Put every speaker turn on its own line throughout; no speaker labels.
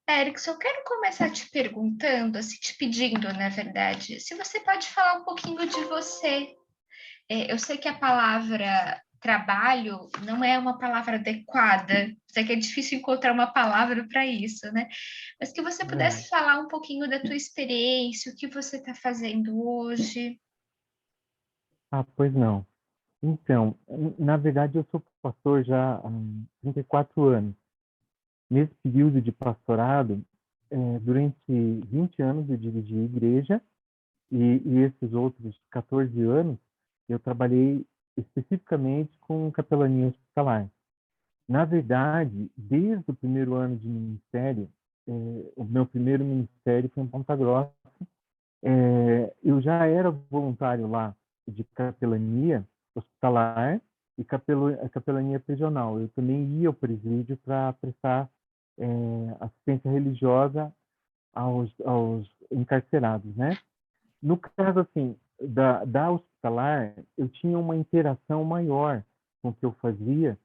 Erickson, eu quero começar te perguntando, assim, te pedindo, na verdade, se você pode falar um pouquinho de você. Eu sei que a palavra trabalho não é uma palavra adequada, sei que é difícil encontrar uma palavra para isso, né? Mas que você
É.
pudesse falar um pouquinho da tua experiência, o que você está fazendo hoje.
Ah, pois não. Então, na verdade, eu sou pastor já há 34 anos. Nesse período de pastorado, durante 20 anos eu dirigi igreja e esses outros 14 anos eu trabalhei especificamente com capelania hospitalar. Na verdade, desde o primeiro ano de ministério, o meu primeiro ministério foi em Ponta Grossa. Eu já era voluntário lá de capelania hospitalar e capelania prisional. Eu também ia ao presídio para prestar assistência religiosa aos encarcerados, né? No caso, assim, da hospitalar, eu tinha uma interação maior com o que eu fazia,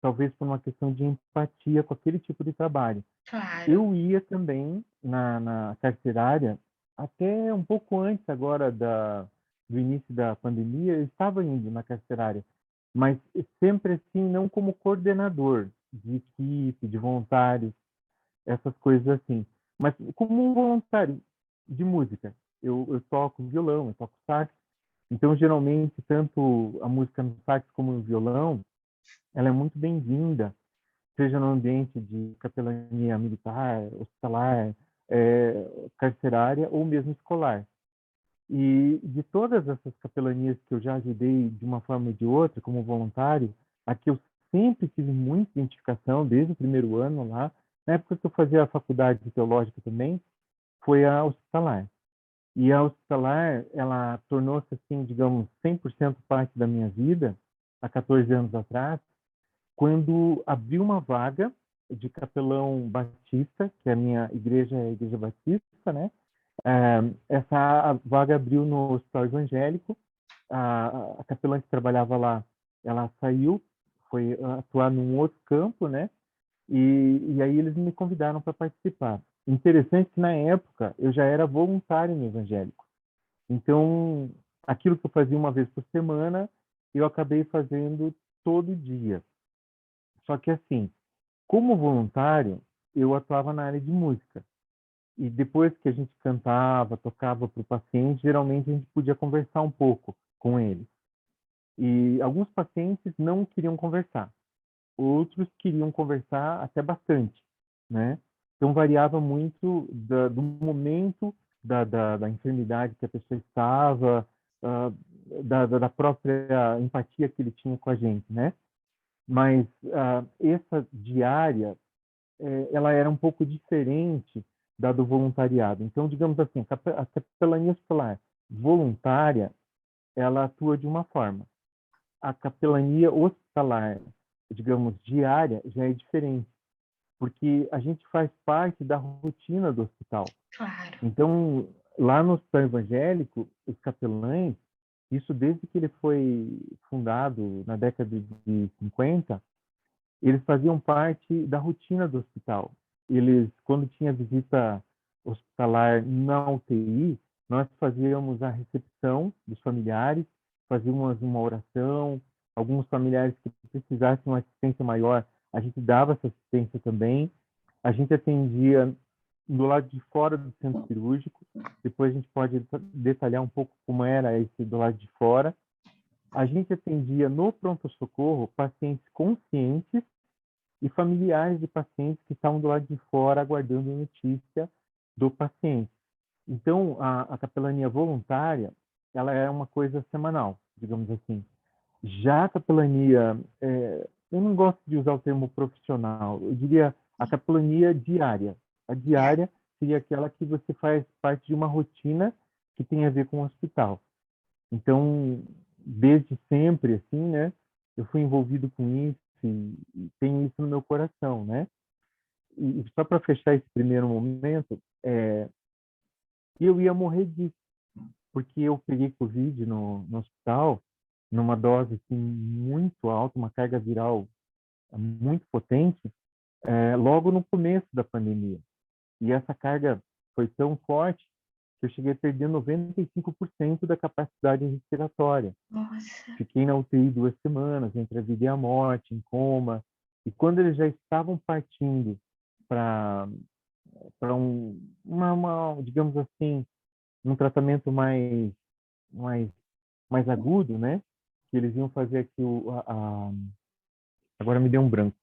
talvez por uma questão de empatia com aquele tipo de trabalho.
Claro.
Eu ia também na carcerária, até um pouco antes agora do início da pandemia, eu estava indo na carcerária, mas sempre assim, não como coordenador de equipe, de voluntários, essas coisas assim, mas como um voluntário de música. Eu toco violão, eu toco sax, então geralmente tanto a música no sax como no violão, ela é muito bem-vinda, seja no ambiente de capelania militar, hospitalar, carcerária ou mesmo escolar. E de todas essas capelanias que eu já ajudei de uma forma ou de outra, como voluntário, a que eu sempre tive muita identificação, desde o primeiro ano lá, na época que eu fazia a faculdade teológica também, foi a hospitalar. E a hospitalar, ela tornou-se, assim, digamos, 100% parte da minha vida, há 14 anos atrás, quando abriu uma vaga de capelão batista, que a minha igreja é a igreja batista, né? Essa vaga abriu no hospital evangélico. A capelã que trabalhava lá, ela saiu, foi atuar num outro campo, né? E aí eles me convidaram para participar. Interessante que na época eu já era voluntário no evangélico. Então, aquilo que eu fazia uma vez por semana, eu acabei fazendo todo dia. Só que assim, como voluntário, eu atuava na área de música. E depois que a gente cantava, tocava para o paciente, geralmente a gente podia conversar um pouco com ele. E alguns pacientes não queriam conversar, outros queriam conversar até bastante, né? Então variava muito do momento da enfermidade que a pessoa estava, uh, da própria empatia que ele tinha com a gente, né? Mas essa diária ela era um pouco diferente da do voluntariado. Então, digamos assim, a capelania escolar voluntária, ela atua de uma forma. A capelania hospitalar, digamos, diária, já é diferente, porque a gente faz parte da rotina do hospital.
Claro.
Então, lá no hospital evangélico, os capelães, isso desde que ele foi fundado na década de 50, eles faziam parte da rotina do hospital. Eles, quando tinha visita hospitalar na UTI, nós fazíamos a recepção dos familiares, fazíamos uma oração, alguns familiares que precisassem uma assistência maior, a gente dava essa assistência também. A gente atendia do lado de fora do centro cirúrgico, depois a gente pode detalhar um pouco como era esse do lado de fora. A gente atendia no pronto-socorro pacientes conscientes e familiares de pacientes que estavam do lado de fora aguardando notícia do paciente. Então, a capelania voluntária, ela é uma coisa semanal, digamos assim. Já a capelania, eu não gosto de usar o termo profissional, eu diria a capelania diária. A
Yeah.
diária seria aquela que você faz parte de uma rotina que tem a ver com o hospital. Então, desde sempre, assim, né, eu fui envolvido com isso e tenho isso no meu coração, né? E só para fechar esse primeiro momento, eu ia morrer disso, porque eu peguei Covid no hospital, numa dose assim, muito alta, uma carga viral muito potente, logo no começo da pandemia. E essa carga foi tão forte que eu cheguei a perder 95% da capacidade respiratória.
Nossa.
Fiquei na UTI 2 semanas, entre a vida e a morte, em coma. E quando eles já estavam partindo para digamos assim, um tratamento mais, mais agudo, né? Que eles iam fazer aqui agora me deu um branco,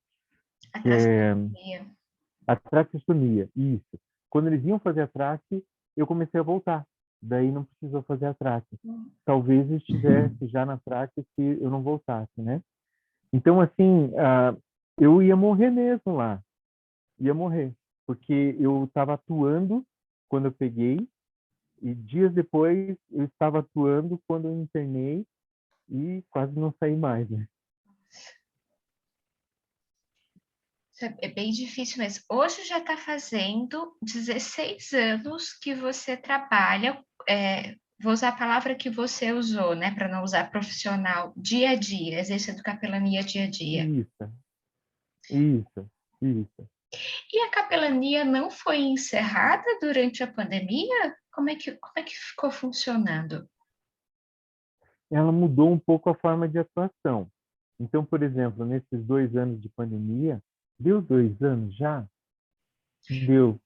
A
que é
tracostomia.
a traqueostomia, isso. Quando eles iam fazer a traque, eu comecei a voltar. Daí não precisou fazer a traque. Talvez eu estivesse já na traque se eu não voltasse, né? Então, assim, eu ia morrer mesmo lá. Ia morrer. Porque eu estava atuando quando eu peguei e dias depois eu estava atuando quando eu internei e quase não saí mais, né?
Isso é bem difícil mesmo. Hoje já está fazendo 16 anos que você trabalha, vou usar a palavra que você usou, né, para não usar profissional, dia a dia, exercendo capelania dia a dia.
Isso, isso, isso.
E a capelania não foi encerrada durante a pandemia? Como é que ficou funcionando?
Ela mudou um pouco a forma de atuação. Então, por exemplo, nesses 2 anos de pandemia, deu 2 anos já? Deu,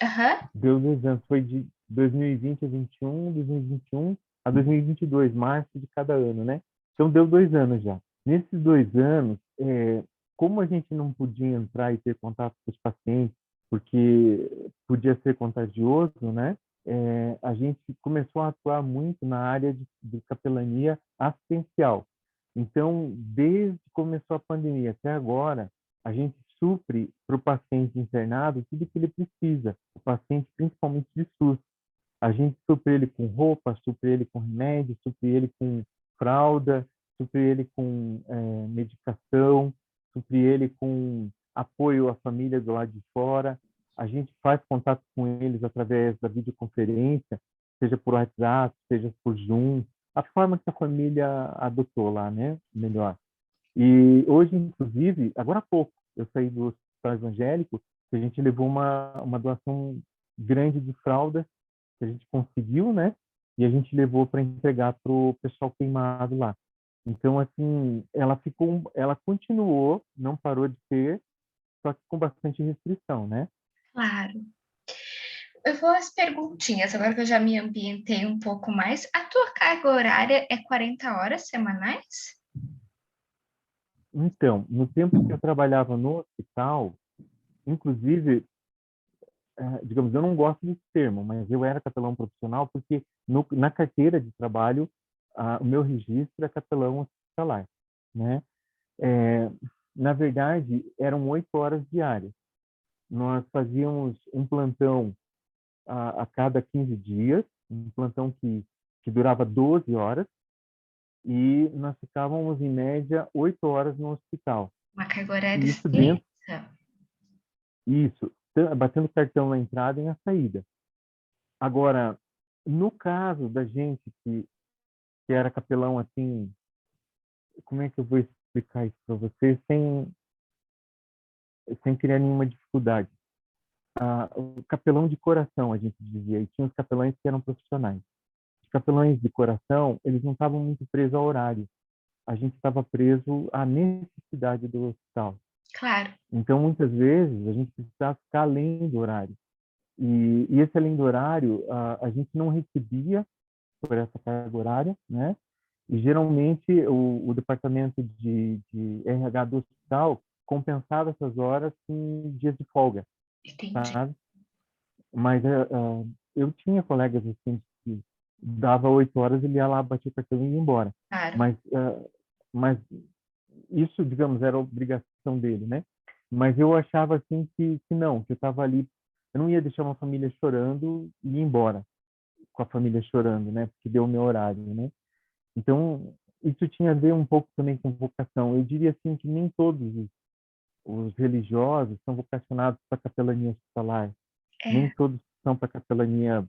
Aham.
deu 2 anos. Foi de 2020 a 21, 2021 a 2022, março de cada ano, né? Então, deu 2 anos já. Nesses 2 anos, como a gente não podia entrar e ter contato com os pacientes, porque podia ser contagioso, né? A gente começou a atuar muito na área de capelania assistencial. Então, desde que começou a pandemia até agora, a gente supre para o paciente internado tudo que ele precisa, o paciente principalmente de SUS. A gente supre ele com roupa, supre ele com remédio, supre ele com fralda, supre ele com medicação, supre ele com apoio à família do lado de fora. A gente faz contato com eles através da videoconferência, seja por WhatsApp, seja por Zoom, a forma que a família adotou lá, né? Melhor. E hoje, inclusive, agora há pouco, eu saí do hospital evangélico, que a gente levou uma doação grande de fraldas que a gente conseguiu, né? E a gente levou para entregar para o pessoal queimado lá. Então, assim, ela continuou, não parou de ter, só que com bastante restrição, né?
Claro. Eu vou às perguntinhas, agora que eu já me ambientei um pouco mais. A tua carga horária é 40 horas semanais?
Então, no tempo que eu trabalhava no hospital, inclusive, digamos, eu não gosto desse termo, mas eu era capelão profissional porque na carteira de trabalho, o meu registro é capelão hospitalar, né? É, na verdade, eram 8 horas diárias. Nós fazíamos um plantão a cada 15 dias, um plantão que durava 12 horas, e nós ficávamos, em média, 8 horas no hospital.
Uma carga horária
E isso dentro,
extensa.
isso, batendo cartão na entrada e na saída. Agora, no caso da gente que era capelão, assim, como é que eu vou explicar isso para você sem criar nenhuma dificuldade? O capelão de coração, a gente dizia, e tinha os capelães que eram profissionais. Os capelães de coração, eles não estavam muito presos ao horário. A gente estava preso à necessidade do hospital.
Claro.
Então, muitas vezes, a gente precisava ficar além do horário. E esse além do horário, a gente não recebia por essa carga horária, né? E geralmente o departamento de RH do hospital compensava essas horas com dias de folga,
Entendi.
sabe? Mas eu tinha colegas assim que dava 8 horas, ele ia lá, batia o cartão e ia embora.
Claro.
Mas isso, digamos, era obrigação dele, né? Mas eu achava assim que não, que eu estava ali, eu não ia deixar uma família chorando e ir embora com a família chorando, né? Porque deu o meu horário, né? Então, isso tinha a ver um pouco também com vocação. Eu diria assim que nem todos os religiosos são vocacionados para a capelania hospitalar. Nem
É.
todos são para a capelania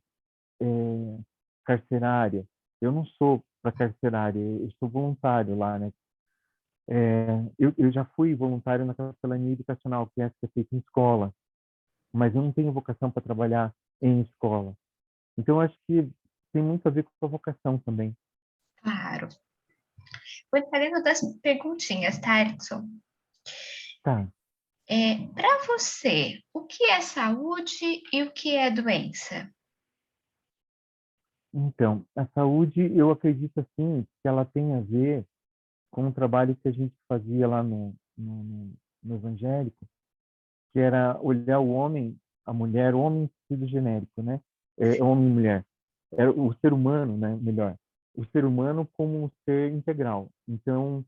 carcerária. Eu não sou para carcerária, eu sou voluntário lá, né? Eu já fui voluntário na capelania educacional, que é feita em escola. mas eu não tenho vocação para trabalhar em escola. Então, eu acho que tem muito a ver com a vocação também.
Claro. Vou fazendo das perguntinhas, tá, Erickson?
Tá.
Para você, o que é saúde e o que é doença?
Então, a saúde, eu acredito assim, que ela tem a ver com o trabalho que a gente fazia lá no evangélico, que era olhar o homem, a mulher, o homem sentido genérico, né? Homem e mulher. Era o ser humano, né? Melhor. O ser humano como um ser integral. Então,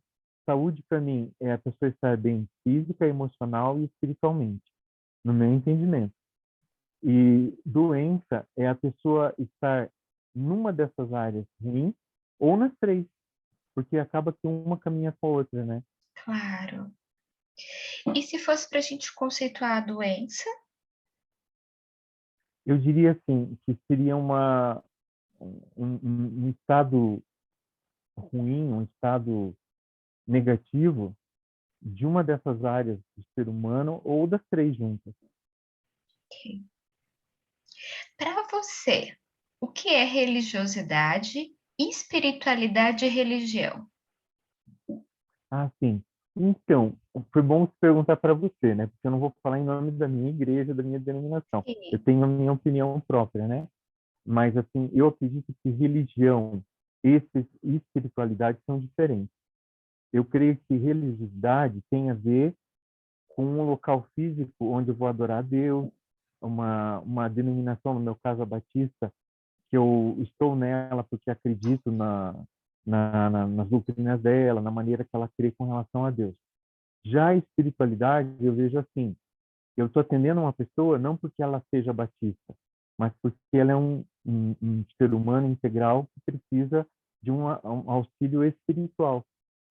saúde para mim é a pessoa estar bem física, emocional e espiritualmente, no meu entendimento. E doença é a pessoa estar numa dessas áreas ruim ou nas três, porque acaba que uma caminha com a outra, né?
Claro. E se fosse para a gente conceituar a doença?
Eu diria assim, que seria um estado ruim, um estado negativo de uma dessas áreas do ser humano ou das três juntas.
Ok. Para você, o que é religiosidade, espiritualidade e religião?
Ah, sim. Então, foi bom se perguntar para você, né? Porque eu não vou falar em nome da minha igreja, da minha denominação. Eu
Sim.
tenho a minha opinião própria, né? Mas, assim, eu acredito que religião e espiritualidade são diferentes. Eu creio que religiosidade tem a ver com um local físico onde eu vou adorar a Deus, uma denominação, no meu caso a Batista, que eu estou nela porque acredito nas doutrinas dela, na maneira que ela crê com relação a Deus. Já a espiritualidade, eu vejo assim, eu estou atendendo uma pessoa não porque ela seja batista, mas porque ela é um ser humano integral que precisa de um auxílio espiritual.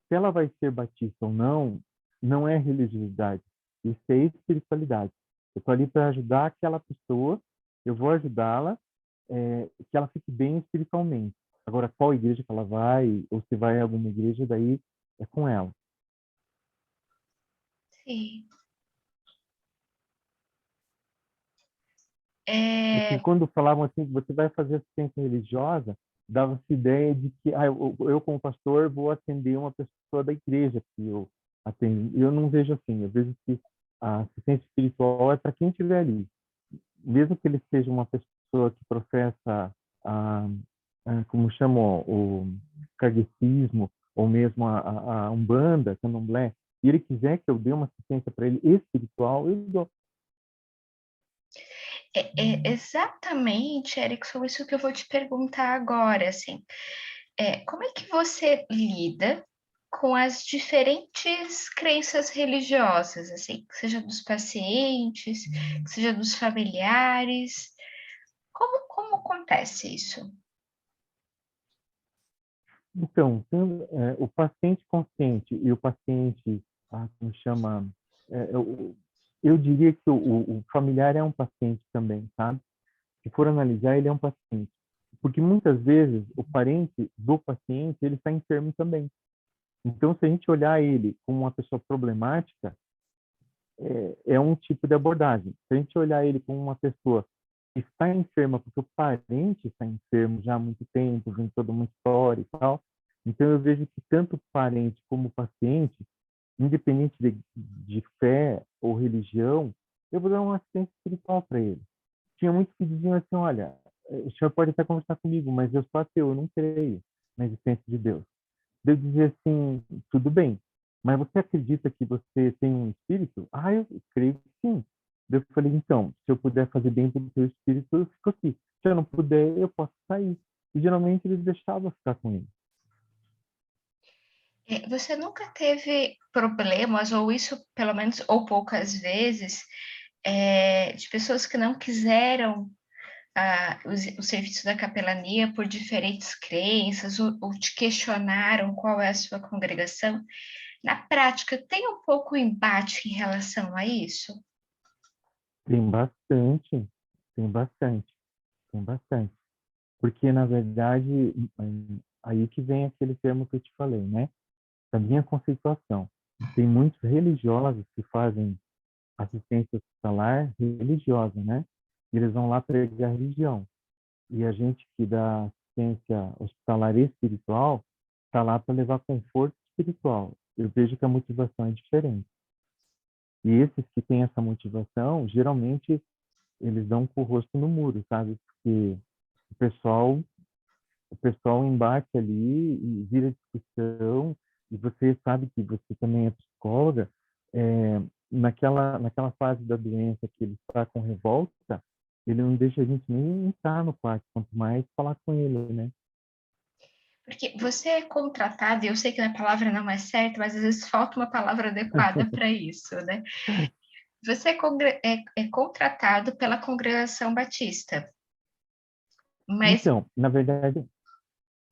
Se ela vai ser batista ou não, não é religiosidade, isso é espiritualidade. Eu estou ali para ajudar aquela pessoa, eu vou ajudá-la, que ela fique bem espiritualmente. Agora, qual igreja que ela vai, ou se vai em alguma igreja, daí é com ela.
Sim.
Porque
É,
quando falavam assim, você vai fazer assistência religiosa, dava-se ideia de que eu, como pastor, vou atender uma pessoa da igreja que eu atendo. Eu não vejo assim, eu vejo que a assistência espiritual é para quem estiver ali. Mesmo que ele seja uma pessoa que professa, a, como chamam, o kardecismo, ou mesmo a Umbanda, Candomblé, e ele quiser que eu dê uma assistência para ele espiritual, eu dou.
é exatamente, Erickson, isso que eu vou te perguntar agora, assim. Como é que você lida com as diferentes crenças religiosas, assim, que seja dos pacientes, que seja dos familiares? Como acontece isso?
Então, o paciente consciente e o paciente, como chama, é, eu diria que o familiar é um paciente também, sabe? Se for analisar, ele é um paciente. Porque muitas vezes o parente do paciente, ele está enfermo também. Então, se a gente olhar ele como uma pessoa problemática, é um tipo de abordagem. Se a gente olhar ele como uma pessoa que está enferma porque o parente está enfermo já há muito tempo, vem toda uma história e tal, então eu vejo que tanto o parente como o paciente, independente de fé ou religião, eu vou dar uma assistência espiritual para ele. Tinha muitos que diziam assim, olha, o senhor pode até conversar comigo, mas eu sou ateu, eu não creio na existência de Deus. Eu dizia assim, tudo bem, mas você acredita que você tem um espírito? Ah, eu creio que sim. Eu falei, então, se eu puder fazer bem para o seu espírito, eu fico aqui. Se eu não puder, eu posso sair. E geralmente eles deixavam eu ficar com ele.
Você nunca teve problemas, ou isso, pelo menos, ou poucas vezes, de pessoas que não quiseram o serviço da capelania por diferentes crenças, ou te questionaram qual é a sua congregação? Na prática, tem um pouco embate em relação a isso?
Tem bastante, tem bastante, tem bastante. Porque, na verdade, aí que vem aquele termo que eu te falei, né? Da minha conceituação. Tem muitos religiosos que fazem assistência hospitalar religiosa, né? E eles vão lá pregar religião. E a gente que dá assistência hospitalar espiritual está lá para levar conforto espiritual. Eu vejo que a motivação é diferente. E esses que têm essa motivação, geralmente eles dão com o rosto no muro, sabe? Porque o pessoal, o pessoal embate ali e vira discussão, e você sabe que você também é psicóloga, é, naquela fase da doença que ele está com revolta, ele não deixa a gente nem entrar no quarto, quanto mais falar com ele, né?
Porque você é contratado, e eu sei que a palavra não é certa, mas às vezes falta uma palavra adequada para isso, né? Você é contratado pela Congregação Batista, mas,
Então, na verdade,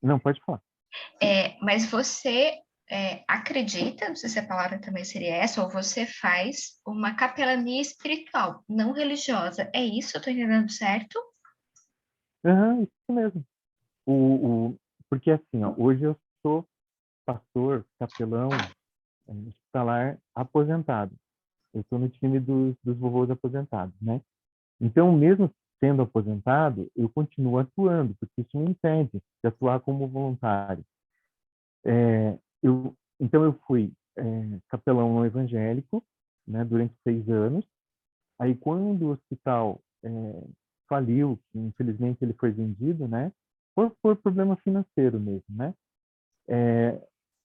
não, pode falar.
mas você acredita, não sei se a palavra também seria essa, ou você faz uma capelania espiritual, não religiosa. É isso? Eu estou entendendo certo?
Aham, isso mesmo. Porque assim, ó, hoje eu sou pastor, capelão, hospitalar aposentado. Eu estou no time dos vovôs aposentados, né? Então, mesmo sendo aposentado, eu continuo atuando, porque isso me impede de atuar como voluntário. Então, eu fui capelão no evangélico, né, durante 6 anos. Aí, quando o hospital faliu, que infelizmente ele foi vendido, né, por problema financeiro mesmo, né?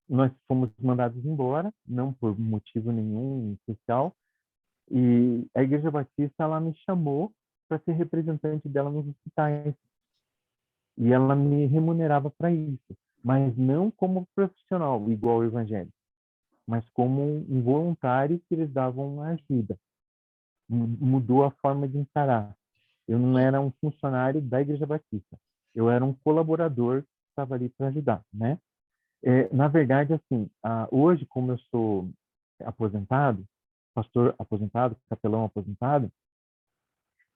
Nós fomos mandados embora, não por motivo nenhum especial, e a Igreja Batista ela me chamou para ser representante dela nos hospitais. E ela me remunerava para isso, mas não como profissional, igual o evangélico, mas como um voluntário que eles davam uma ajuda. Mudou a forma de encarar. Eu não era um funcionário da Igreja Batista. Eu era um colaborador que estava ali para ajudar, né? Na verdade, assim, hoje, como eu sou aposentado, pastor aposentado, capelão aposentado,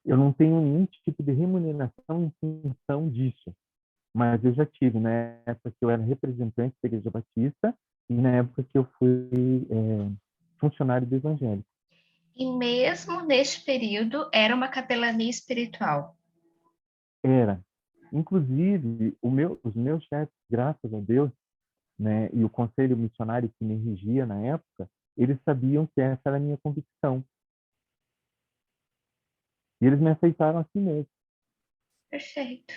eu não tenho nenhum tipo de remuneração em função disso. Mas eu já tive, na época que eu era representante da Igreja Batista e na época que eu fui funcionário do Evangelho.
E mesmo neste período, era uma capelania espiritual.
Era. Inclusive, os meus chefes, graças a Deus, né, e o conselho missionário que me regia na época, eles sabiam que essa era a minha convicção. E eles me aceitaram assim mesmo.
Perfeito.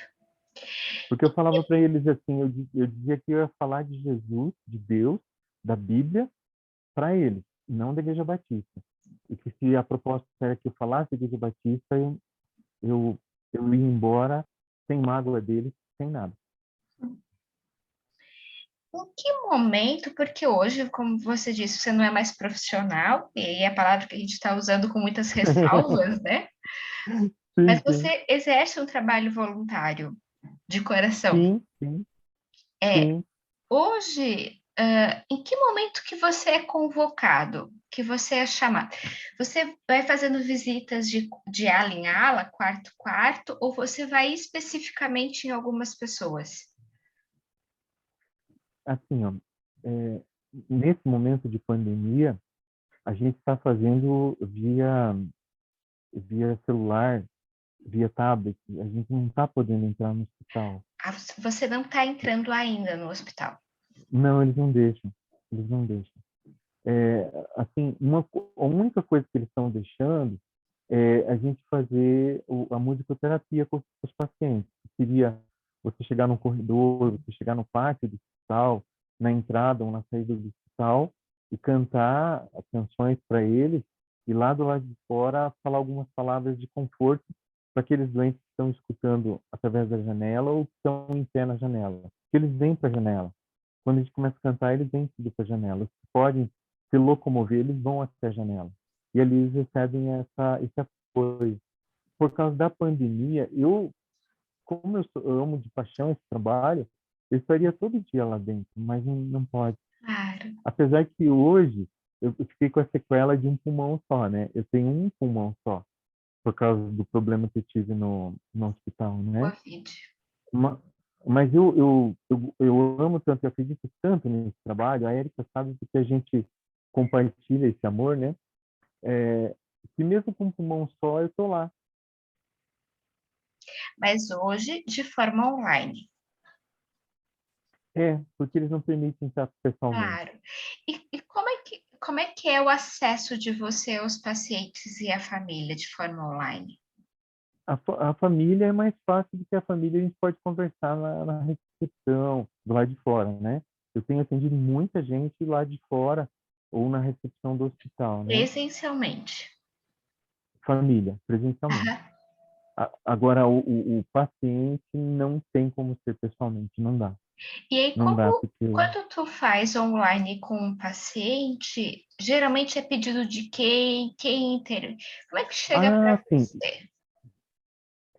Porque eu falava para eles assim, eu dizia que eu ia falar de Jesus, de Deus, da Bíblia, para eles, não da Igreja Batista. E que se a proposta era que eu falasse da Igreja Batista, eu, eu ia embora sem mágoa deles, sem nada.
Em que momento, porque hoje, como você disse, você não é mais profissional, e aí é a palavra que a gente está usando com muitas ressalvas, né? Mas
Sim, sim,
você exerce um trabalho voluntário de coração.
sim, sim,
É,
sim.
hoje, em que momento que você é convocado, que você é chamado? Você vai fazendo visitas de ala em ala, quarto quarto, ou você vai especificamente em algumas pessoas?
Assim, ó, é, nesse momento de pandemia, a gente está fazendo via celular, via tablet. A gente não está podendo entrar no hospital.
Ah, você não está entrando ainda no hospital.
Não, eles não deixam. Eles não deixam. Assim, a única coisa que eles estão deixando é a gente fazer a musicoterapia com os pacientes. Seria você chegar no corredor, você chegar no pátio do hospital, na entrada ou na saída do hospital e cantar as canções para eles e lá do lado de fora falar algumas palavras de conforto para aqueles doentes que estão escutando através da janela ou que estão em pé na janela. Que eles vêm para a janela. Quando a gente começa a cantar, eles vêm tudo para a janela. Os que podem se locomover, eles vão até a janela. E ali eles recebem esse apoio. Por causa da pandemia, como eu amo de paixão esse trabalho, eu estaria todo dia lá dentro, mas não pode.
Claro.
Apesar que hoje eu fiquei com a sequela de um pulmão só, né? Eu tenho um pulmão só, por causa do problema que eu tive no hospital, né?
Covid.
Ma- Mas eu amo tanto, eu acredito tanto nesse trabalho, a Erika sabe porque a gente compartilha esse amor, né? que mesmo com um pulmão só, eu estou lá.
Mas hoje, de forma online.
Porque eles não permitem estar pessoalmente.
Claro. E como é que é o acesso de você aos pacientes e à família de forma online?
A família é mais fácil do que a família, a gente pode conversar na recepção, do lado de fora, né? Eu tenho atendido muita gente lá de fora ou na recepção do hospital, né?
Presencialmente.
Família, presencialmente.
Aham.
Agora, o paciente não tem como ser pessoalmente, não dá.
E aí,
Não dá, porque...
quando tu faz online com um paciente, geralmente é pedido de quem? Quem Como é que chega para
Ah, sim.
você?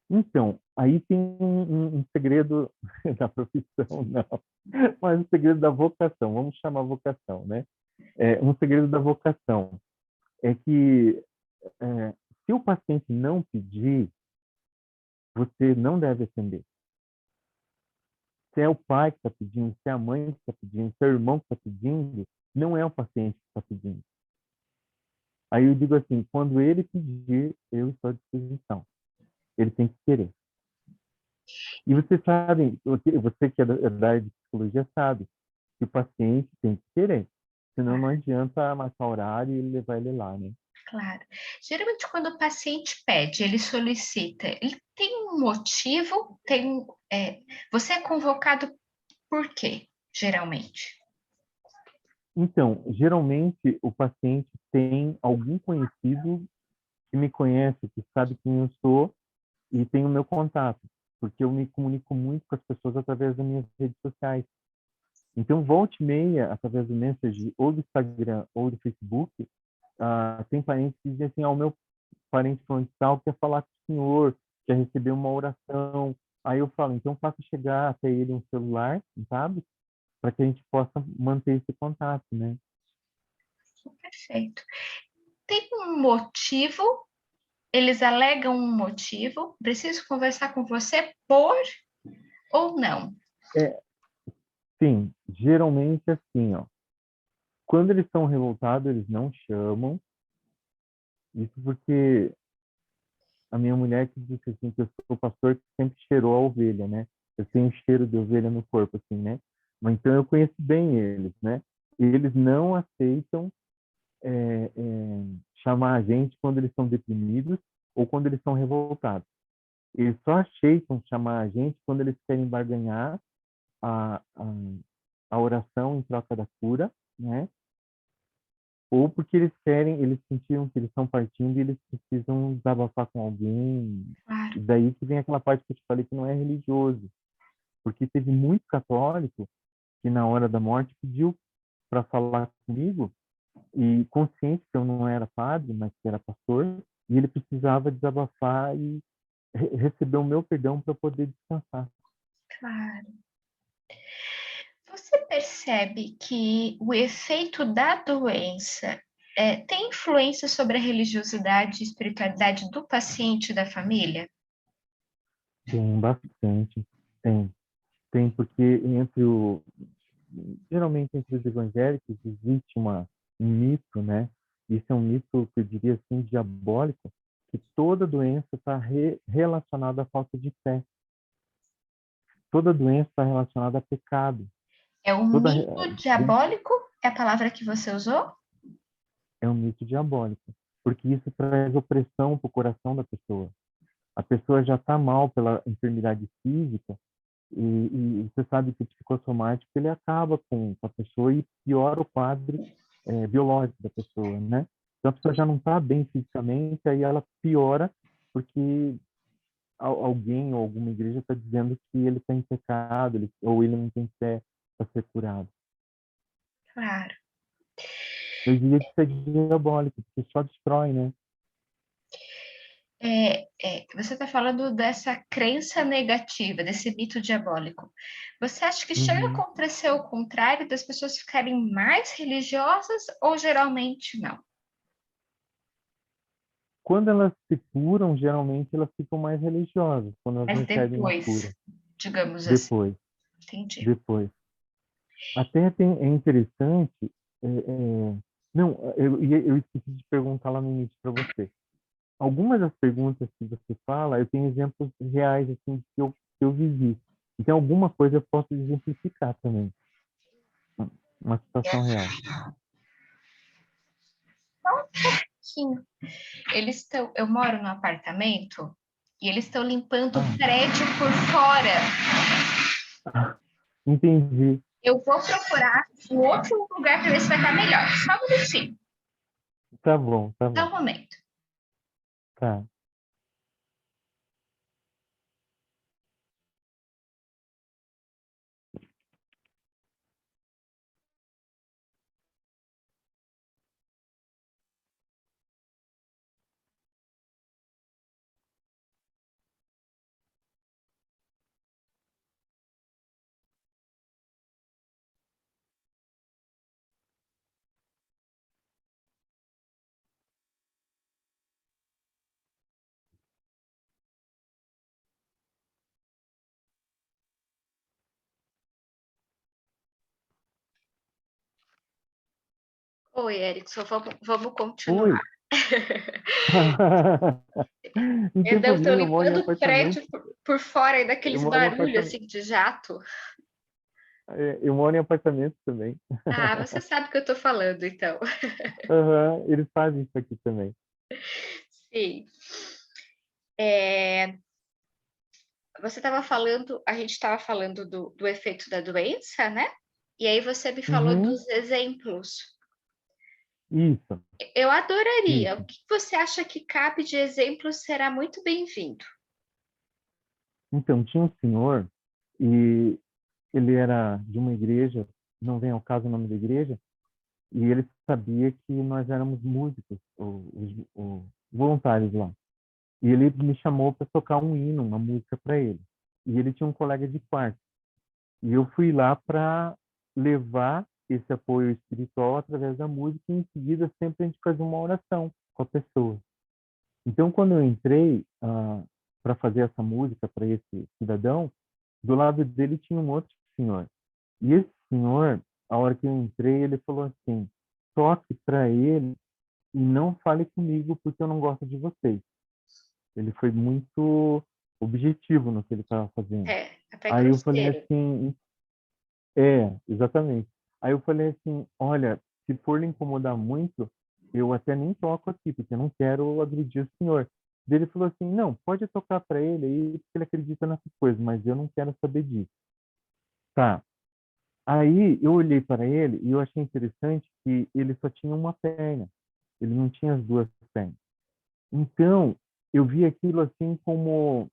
Então, aí tem um segredo da profissão, não. Mas um segredo da vocação, vamos chamar vocação, né? Um segredo da vocação é que se o paciente não pedir, você não deve atender. Se é o pai que está pedindo, se é a mãe que está pedindo, se é o irmão que está pedindo, não é o paciente que está pedindo. Aí eu digo assim, quando ele pedir, eu estou à disposição. Ele tem que querer. E vocês sabem, você que é da área de psicologia sabe, que o paciente tem que querer. Senão não adianta marcar horário e levar ele lá, né?
Claro. Geralmente, quando o paciente pede, ele solicita, ele tem um motivo? Você é convocado por quê, geralmente?
Então, geralmente o paciente tem algum conhecido que me conhece, que sabe quem eu sou e tem o meu contato, porque eu me comunico muito com as pessoas através das minhas redes sociais. Então, volta e meia, através do Messenger, ou do Instagram, ou do Facebook, tem parentes que dizem assim, o meu parente fulano de tal quer falar com o senhor, quer receber uma oração. Aí eu falo, então faça chegar até ele um celular, sabe? Para que a gente possa manter esse contato, né?
Perfeito. Tem um motivo? Eles alegam um motivo? Preciso conversar com você por ou não?
É, sim, geralmente assim, ó. Quando eles estão revoltados, eles não chamam. Isso porque a minha mulher que disse assim que eu sou o pastor que sempre cheirou a ovelha, né? Eu tenho um cheiro de ovelha no corpo, assim, né? Mas então eu conheço bem eles, né? Eles não aceitam chamar a gente quando eles estão deprimidos ou quando eles estão revoltados. Eles só aceitam chamar a gente quando eles querem barganhar a, a, a oração em troca da cura, né? Ou porque eles sentiram que eles estão partindo e eles precisam desabafar com alguém.
Claro.
E daí que vem aquela parte que eu te falei que não é religioso. Porque teve muito católico que na hora da morte pediu para falar comigo e consciente que eu não era padre, mas que era pastor, e ele precisava desabafar e receber o meu perdão para poder descansar.
Claro. Você percebe que o efeito da doença tem influência sobre a religiosidade e espiritualidade do paciente e da família?
Tem bastante, tem. Tem porque geralmente entre os evangélicos existe um mito, né? Isso é um mito que eu diria assim diabólico, que toda doença está relacionada à falta de fé. Toda doença está relacionada a pecado.
É um
Toda
mito diabólico? É a palavra que você usou?
é um mito diabólico, porque isso traz opressão para o coração da pessoa. A pessoa já está mal pela enfermidade física e você sabe que o psicossomático ele acaba com a pessoa e piora o quadro biológico da pessoa, né? Então a pessoa já não está bem fisicamente, aí ela piora porque alguém ou alguma igreja está dizendo que ele está em pecado, ou ele não tem fé para ser curado.
Claro.
Eu diria que isso é diabólico, porque só destrói, né?
Você está falando dessa crença negativa, desse mito diabólico. Você acha que chega a
Uhum.
acontecer o contrário, das pessoas ficarem mais religiosas ou geralmente não?
Quando elas se curam, geralmente elas ficam mais religiosas, quando elas
Mas
recebem uma
depois,
cura.
digamos assim,
Depois,
entendi.
depois. Até é interessante, é, é, Não, eu esqueci de perguntar lá no início para você. Algumas das perguntas que você fala, eu tenho exemplos reais, assim, que eu vivi. Então, alguma coisa eu posso exemplificar também. Uma situação real.
Sim. Eu moro num apartamento e eles estão limpando o
Ah,
prédio por fora.
entendi.
Eu vou procurar um outro lugar para ver se vai estar melhor. Só um minutinho.
Tá bom, tá
Só
bom.
um momento.
Tá.
Oi, Erickson, vamos continuar.
Oi. Não tem
Eu estou
problema, eu moro em
limpando o
apartamento.
prédio por fora aí
Eu
daqueles
moro em
barulhos
apartamento.
assim de jato.
Eu moro em apartamento também.
Ah, você sabe o que eu estou falando, então.
Aham, eles fazem isso aqui também.
Sim. É, você estava falando, a gente estava falando do efeito da doença, né? E aí você me falou
Uhum,
dos exemplos.
isso,
Eu adoraria. O
isso.
que você acha que cabe de exemplo será muito bem-vindo?
Então, tinha um senhor e ele era de uma igreja, não vem ao caso o nome da igreja, e ele sabia que nós éramos músicos, os voluntários lá. E ele me chamou para tocar um hino, uma música para ele. E ele tinha um colega de quarto. E eu fui lá para levar esse apoio espiritual através da música e em seguida sempre a gente fazia uma oração com a pessoa. Então, quando eu entrei para fazer essa música para esse cidadão, do lado dele tinha um outro senhor. E esse senhor, a hora que eu entrei, ele falou assim: toque para ele e não fale comigo porque eu não gosto de vocês. Ele foi muito objetivo no que ele estava fazendo.
É, até
Aí eu falei
grosseiro.
assim, exatamente. Aí eu falei assim, olha, se for lhe incomodar muito, eu até nem toco aqui, porque eu não quero agredir o senhor. Daí ele falou assim, não, pode tocar para ele aí, porque ele acredita nessas coisas, mas eu não quero saber disso. Tá. Aí eu olhei para ele e eu achei interessante que ele só tinha uma perna, ele não tinha as duas pernas. Então, eu vi aquilo assim como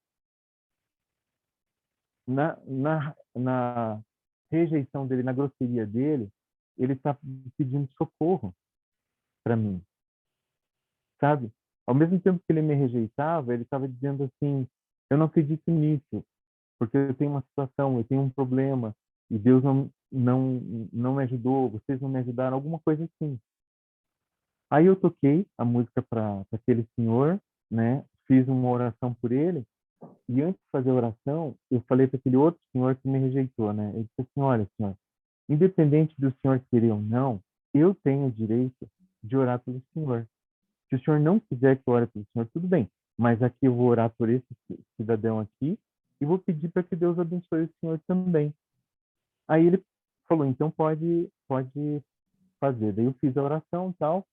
na rejeição dele, na grosseria dele, ele está pedindo socorro para mim, sabe? Ao mesmo tempo que ele me rejeitava, ele estava dizendo assim: eu não acredito nisso, porque eu tenho uma situação, eu tenho um problema e Deus não me ajudou, vocês não me ajudaram, alguma coisa assim. Aí eu toquei a música para aquele senhor, né? Fiz uma oração por ele. E antes de fazer a oração, eu falei para aquele outro senhor que me rejeitou, né? Ele disse assim: olha, senhor, independente do senhor querer ou não, eu tenho o direito de orar pelo senhor. Se o senhor não quiser que eu ore pelo senhor, tudo bem. Mas aqui eu vou orar por esse cidadão aqui e vou pedir para que Deus abençoe o senhor também. Aí ele falou: então pode fazer. Daí eu fiz a oração e tal.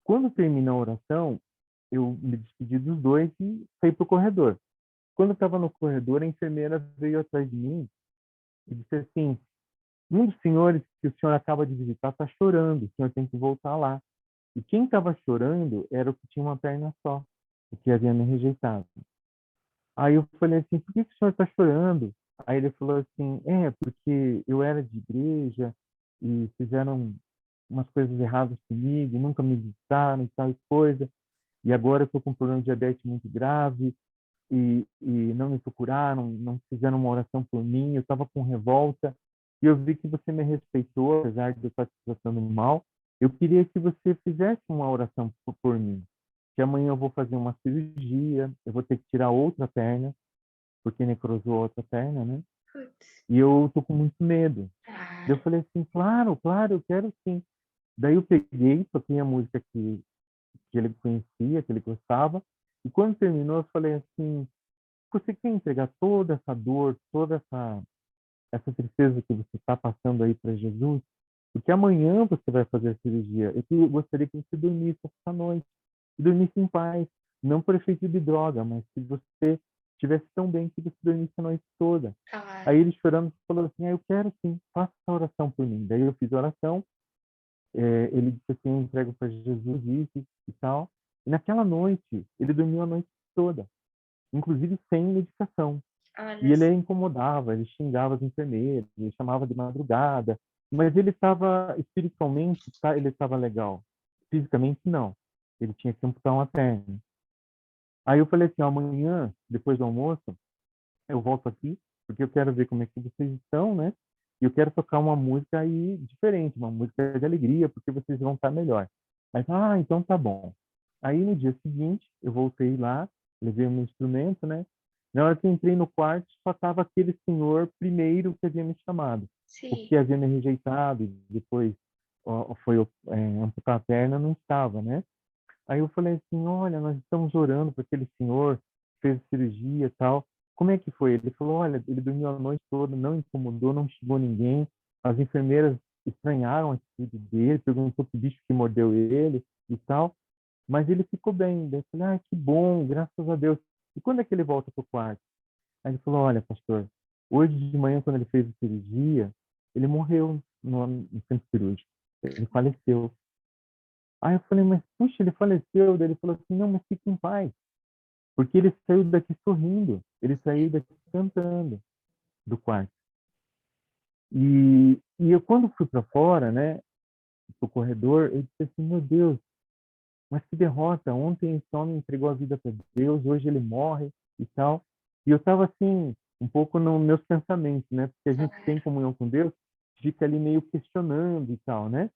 Quando terminou a oração, eu me despedi dos dois e saí para o corredor. Quando eu estava no corredor, a enfermeira veio atrás de mim e disse assim: um dos senhores que o senhor acaba de visitar está chorando, o senhor tem que voltar lá. E quem estava chorando era o que tinha uma perna só, o que havia me rejeitado. Aí eu falei assim: por que o senhor está chorando? Aí ele falou assim: porque eu era de igreja e fizeram umas coisas erradas comigo, nunca me visitaram e tal coisa. E agora eu estou com um problema de diabetes muito grave e não me procuraram, não fizeram uma oração por mim, eu estava com revolta, e eu vi que você me respeitou, apesar de eu estar te tratando mal. Eu queria que você fizesse uma oração por mim, que amanhã eu vou fazer uma cirurgia, eu vou ter que tirar outra perna, porque necrosou a outra perna, né?
Putz.
E eu tô com muito medo.
Ah,
Eu falei assim, claro, claro, eu quero sim. Daí eu peguei, toquei a música que ele conhecia, que ele gostava, e quando terminou, eu falei assim: você quer entregar toda essa dor, toda essa tristeza que você está passando aí para Jesus? Porque amanhã você vai fazer a cirurgia. Eu gostaria que você dormisse essa noite, e dormisse em paz, não por efeito de droga, mas que você estivesse tão bem que você dormisse a noite toda.
Claro.
Aí ele chorando falou assim: eu quero sim, faça essa oração por mim. Daí eu fiz a oração, ele disse assim: eu entrego para Jesus isso e tal. E naquela noite, ele dormiu a noite toda, inclusive sem medicação. E
Olha,
ele incomodava, ele xingava as enfermeiras, ele chamava de madrugada, mas ele estava espiritualmente, ele estava legal. Fisicamente, não. Ele tinha que amputar uma perna. Aí eu falei assim: amanhã, depois do almoço, eu volto aqui, porque eu quero ver como é que vocês estão, né? E eu quero tocar uma música aí diferente, uma música de alegria, porque vocês vão estar melhor. Mas, então tá bom. Aí no dia seguinte, eu voltei lá, levei o meu instrumento, né? Na hora que eu entrei no quarto, só estava aquele senhor primeiro que havia me chamado. O
sim,
que havia me rejeitado, e depois foi amputar a perna, não estava, né? Aí eu falei assim: olha, nós estamos orando para aquele senhor que fez cirurgia e tal. Como é que foi? Ele falou: olha, ele dormiu a noite toda, não incomodou, não chegou ninguém. As enfermeiras estranharam a atitude dele, perguntou que bicho que mordeu ele e tal. Mas ele ficou bem. Daí eu falei: que bom, graças a Deus. E quando é que ele volta para o quarto? Aí ele falou: olha, pastor, hoje de manhã, quando ele fez a cirurgia, ele morreu no centro cirúrgico. Ele faleceu. Aí eu falei: mas puxa, ele faleceu. Daí ele falou assim: não, mas fique em paz. Porque ele saiu daqui sorrindo, ele saiu daqui cantando do quarto. E eu, quando fui para fora, né, pro corredor, eu disse assim: meu Deus, mas que derrota. Ontem esse homem entregou a vida para Deus, hoje ele morre e tal. E eu estava assim, um pouco nos meus pensamentos, né? Porque a gente tem
claro.
comunhão com Deus, fica ali meio questionando e tal, né?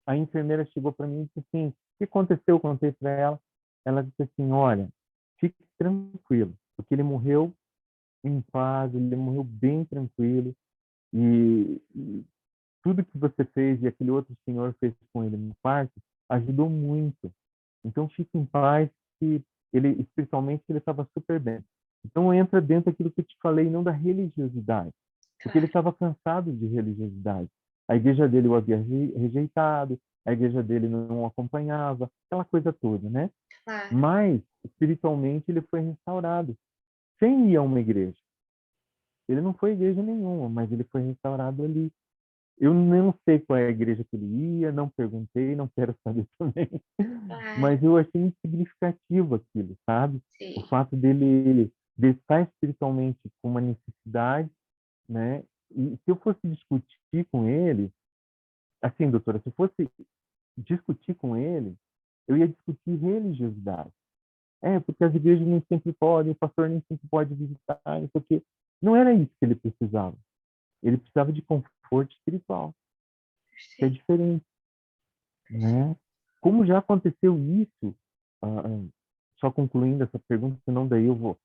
A enfermeira chegou para mim e disse assim: o que aconteceu? Eu contei para ela. Ela disse assim: olha, fique tranquilo, porque ele morreu em paz, ele morreu bem tranquilo. E tudo que você fez e aquele outro senhor fez com ele no quarto ajudou muito. Então fique em paz, que ele espiritualmente ele estava super bem. Então entra dentro daquilo que eu te falei, não da religiosidade, porque ele
Claro,
estava cansado de religiosidade. A igreja dele o havia rejeitado, a igreja dele não o acompanhava, aquela coisa toda, né?
claro.
Mas espiritualmente ele foi restaurado, sem ir a uma igreja. Ele não foi a igreja nenhuma, mas ele foi restaurado ali. Eu não sei qual é a igreja que ele ia, não perguntei, não quero saber também.
Claro,
Mas eu achei muito significativo aquilo, sabe? O
sim.
fato de estar espiritualmente com uma necessidade, né? E se eu fosse discutir com ele, assim, doutora, se eu fosse discutir com ele, eu ia discutir religiosidade. Porque as igrejas nem sempre podem, o pastor nem sempre pode visitar, não sei o quê. Não era isso que ele precisava. Ele precisava de conforto espiritual, que é
Perfeito,
diferente,
perfeito.
né? Como já aconteceu isso, ah, ah, só concluindo essa pergunta, senão daí eu vou.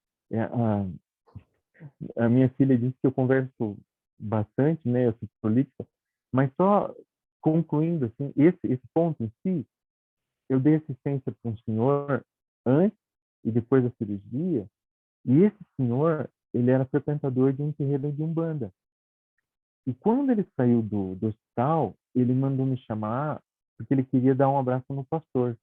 A minha filha disse que eu converso bastante, né? Eu sou prolixa, mas só concluindo, assim, esse ponto em si, eu dei assistência para um senhor antes e depois da cirurgia, e esse senhor, ele era frequentador de um terreiro de Umbanda. E quando ele saiu do hospital, ele mandou me chamar porque ele queria dar um abraço no pastor.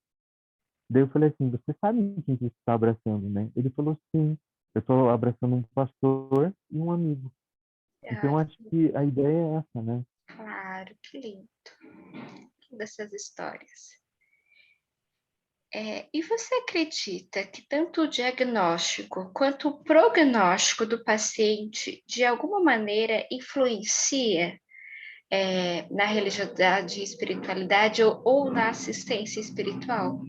Daí eu falei assim: você sabe quem que você está abraçando, né? Ele falou: sim, eu estou abraçando um pastor e um amigo. Então
Ah,
eu acho que a ideia é essa, né?
claro, que lindo dessas histórias. E você acredita que tanto o diagnóstico quanto o prognóstico do paciente, de alguma maneira, influencia, na religiosidade e espiritualidade ou na assistência espiritual?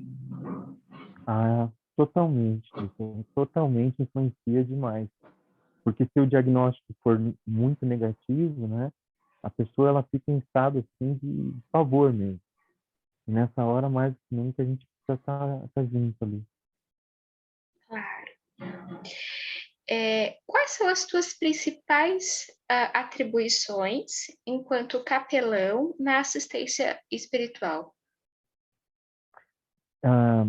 Totalmente, totalmente influencia demais. Porque se o diagnóstico for muito negativo, né? A pessoa ela fica em estado assim de pavor mesmo. E nessa hora, mais do que nunca, a gente precisa estar junto ali.
Claro. Quais são as tuas principais atribuições enquanto capelão na assistência espiritual?
Ah,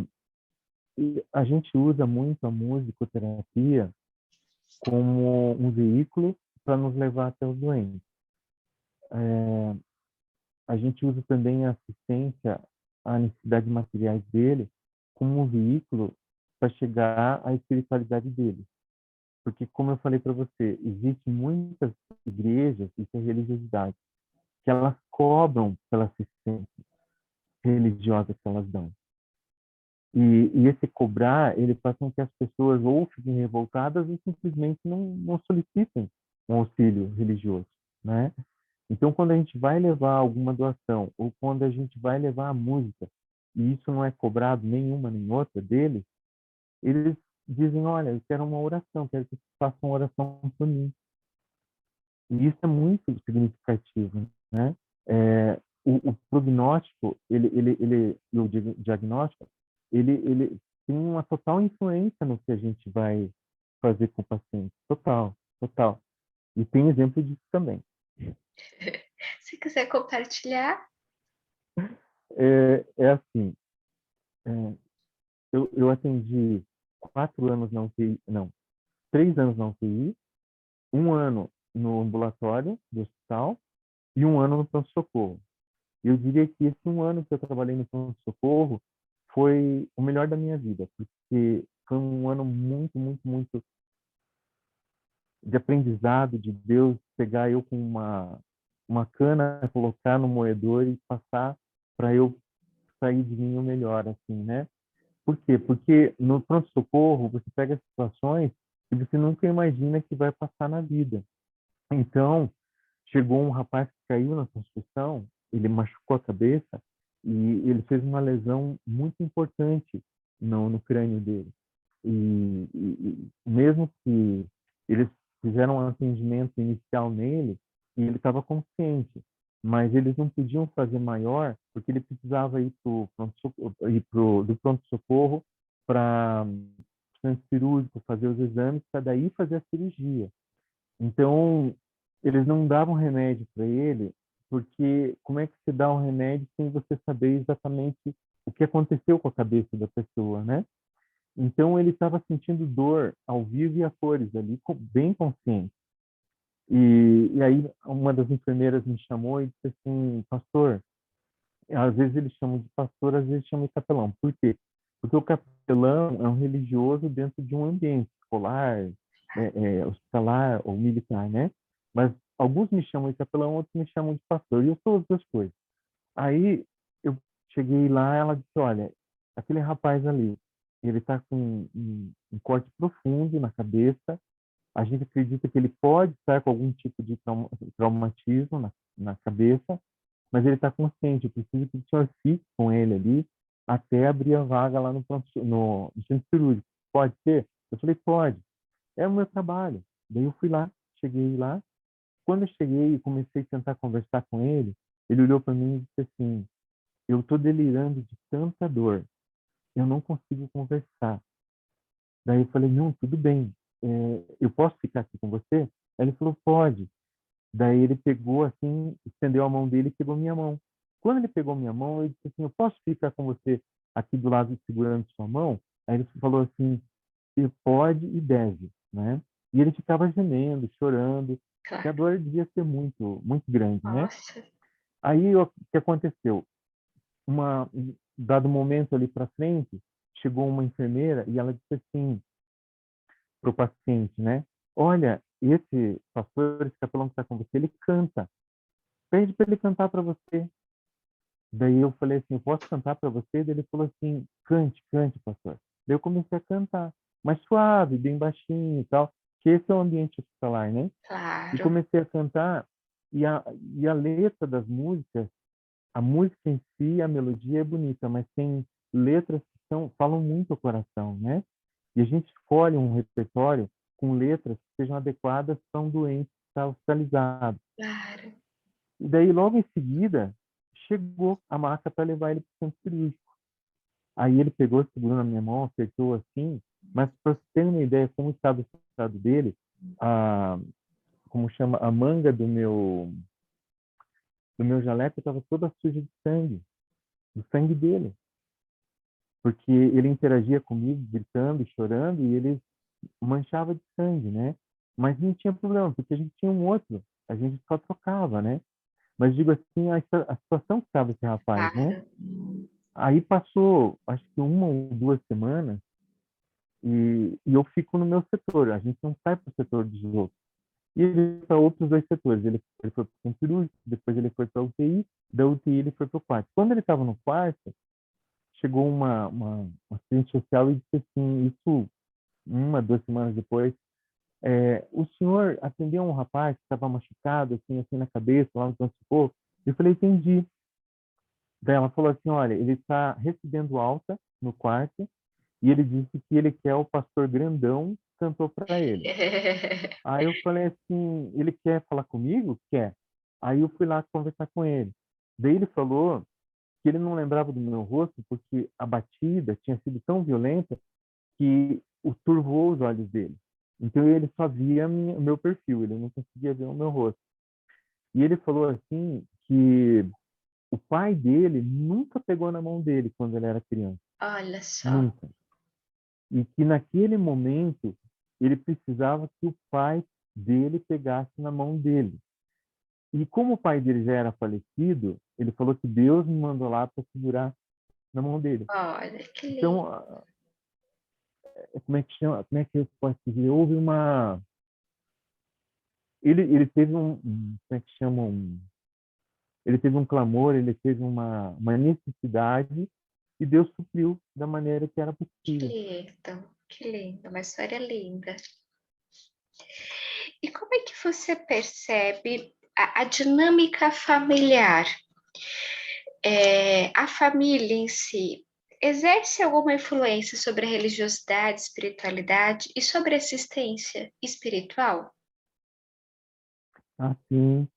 e a gente usa muito a musicoterapia como um veículo para nos levar até os doentes. É, a gente usa também a assistência à necessidades materiais dele como um veículo para chegar à espiritualidade dele. Porque, como eu falei para você, existem muitas igrejas e religiosidades que elas cobram pela assistência religiosa que elas dão. E esse cobrar, ele faz com que as pessoas ou fiquem revoltadas ou simplesmente não solicitem um auxílio religioso, né? Então, quando a gente vai levar alguma doação ou quando a gente vai levar a música e isso não é cobrado nenhuma nem outra deles, eles dizem, olha, eu quero uma oração, quero que você faça uma oração por mim. E isso é muito significativo, né? O prognóstico, e o diagnóstico, ele tem uma total influência no que a gente vai fazer com o paciente. Total, total. E tem exemplo disso também.
Se quiser compartilhar.
É assim, é, eu atendi 4 anos na UTI, não, 3 anos na UTI, um ano no ambulatório do hospital e um ano no pronto-socorro. Eu diria que esse um ano que eu trabalhei no pronto-socorro foi o melhor da minha vida, porque foi um ano muito, muito, muito de aprendizado, de Deus pegar eu com uma cana, colocar no moedor e passar para eu sair de mim o melhor, assim, né? Por quê? Porque no pronto-socorro você pega situações que você nunca imagina que vai passar na vida. Então, chegou um rapaz que caiu na construção, ele machucou a cabeça e ele fez uma lesão muito importante no crânio dele. E mesmo que eles fizeram um atendimento inicial nele, e ele estava consciente, mas eles não podiam fazer maior porque ele precisava ir do pronto-socorro para o centro cirúrgico, fazer os exames, para daí fazer a cirurgia. Então, eles não davam remédio para ele, porque como é que se dá um remédio sem você saber exatamente o que aconteceu com a cabeça da pessoa, né? Então, ele estava sentindo dor ao vivo e a cores ali, bem consciente. E aí, uma das enfermeiras me chamou e disse assim, pastor, às vezes eles chamam de pastor, às vezes chamam de capelão. Por quê? Porque o capelão é um religioso dentro de um ambiente escolar, hospitalar ou militar, né? Mas alguns me chamam de capelão, outros me chamam de pastor. E eu sou as duas coisas. Aí eu cheguei lá, ela disse, olha, aquele rapaz ali, ele está com um corte profundo na cabeça. A gente acredita que ele pode estar com algum tipo de traumatismo na cabeça, mas ele está consciente. Eu preciso que o senhor fique com ele ali até abrir a vaga lá no centro cirúrgico. Pode ser? Eu falei, pode. É o meu trabalho. Daí eu fui lá, cheguei lá. Quando eu cheguei e comecei a tentar conversar com ele olhou para mim e disse assim, eu estou delirando de tanta dor, eu não consigo conversar. Daí eu falei, não, tudo bem, eu posso ficar aqui com você? Aí ele falou, pode. Daí ele pegou assim, estendeu a mão dele e pegou minha mão. Quando ele pegou minha mão, eu disse assim, eu posso ficar com você aqui do lado segurando sua mão? Aí ele falou assim, você pode e deve, né? E ele ficava gemendo, chorando, que a
Claro.
dor devia ser muito, muito grande, né?
Nossa.
Aí o que aconteceu? Um dado momento ali para frente, chegou uma enfermeira e ela disse assim para o paciente, né? Olha, esse pastor, esse capelão que está com você, ele canta. Pede para ele cantar para você. Daí eu falei assim, eu posso cantar para você? Daí ele falou assim, cante, cante, pastor. Daí eu comecei a cantar, mas suave, bem baixinho e tal, que esse é o ambiente hospitalar, né? E
Claro.
comecei a cantar, e a letra das músicas, a música em si, a melodia é bonita, mas tem letras que falam muito ao coração, né? E a gente escolhe um repertório com letras que sejam adequadas para um doente que está hospitalizado.
Claro.
E daí, logo em seguida, chegou a maca para levar ele para o centro cirúrgico. Aí ele pegou, segurou na minha mão, apertou assim, Mas para você ter uma ideia como estava o estado dele, a, como chama, a manga do meu jaleco estava toda suja de sangue, do sangue dele. Porque ele interagia comigo, gritando e chorando, e ele manchava de sangue, né? Mas não tinha problema, porque a gente tinha um outro, a gente só trocava, né? Mas digo assim, a situação que estava esse rapaz, né?
Claro.
Aí passou, acho que 1 ou 2 semanas, e eu fico no meu setor, a gente não sai para o setor dos outros. E ele foi para outros 2 setores, ele foi para o cirúrgico, depois ele foi para a UTI, da UTI ele foi para o quarto. Quando ele estava no quarto, chegou uma assistente social e disse assim, isso 1, 2 semanas depois, o senhor atendeu um rapaz que estava machucado, assim na cabeça, lá no pronto-socorro? Eu falei, entendi. Daí ela falou assim, olha, ele está recebendo alta no quarto e ele disse que ele quer o pastor grandão cantou para ele. Aí eu falei assim, ele quer falar comigo? Quer. Aí eu fui lá conversar com ele. Daí ele falou que ele não lembrava do meu rosto porque a batida tinha sido tão violenta que o turvou os olhos dele. Então ele só via o meu perfil, ele não conseguia ver o meu rosto. E ele falou assim que o pai dele nunca pegou na mão dele quando ele era criança,
Olha só.
nunca. E que naquele momento ele precisava que o pai dele pegasse na mão dele. E como o pai dele já era falecido, ele falou que Deus me mandou lá para segurar na mão dele.
Olha, que lindo.
Então, como é que chama? Como é que eu posso dizer? Houve uma ele teve como é que chama? Ele teve um clamor, ele teve uma necessidade e Deus supriu da maneira que era
Que
possível.
lindo. Que lindo. Uma história linda. E como é que você percebe a dinâmica familiar? A família em si exerce alguma influência sobre a religiosidade, espiritualidade e sobre a assistência espiritual?
Assim,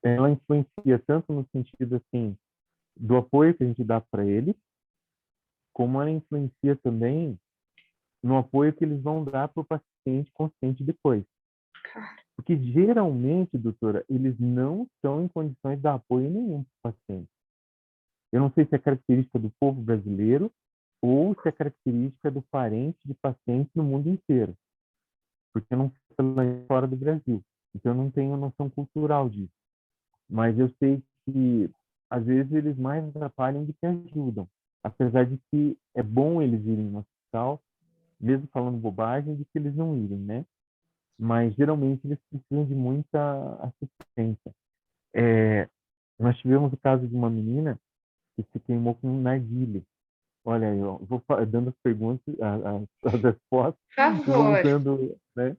ela influencia tanto no sentido assim do apoio que a gente dá para ele, como ela influencia também no apoio que eles vão dar para o paciente consciente depois.
Claro.
Porque geralmente, doutora, eles não estão em condições de dar apoio nenhum para o paciente. Eu não sei se é característica do povo brasileiro ou se é característica do parente de pacientes no mundo inteiro, porque eu não sei fora do Brasil, então eu não tenho noção cultural disso. Mas eu sei que às vezes eles mais atrapalham do que ajudam, apesar de que é bom eles irem no hospital, mesmo falando bobagem, de que eles não irem, né? Mas geralmente eles precisam de muita assistência. Nós tivemos o caso de uma menina que se queimou com um narguilé. Olha, eu vou dando as perguntas, as respostas,
Por
e vou
favor.
usando, né?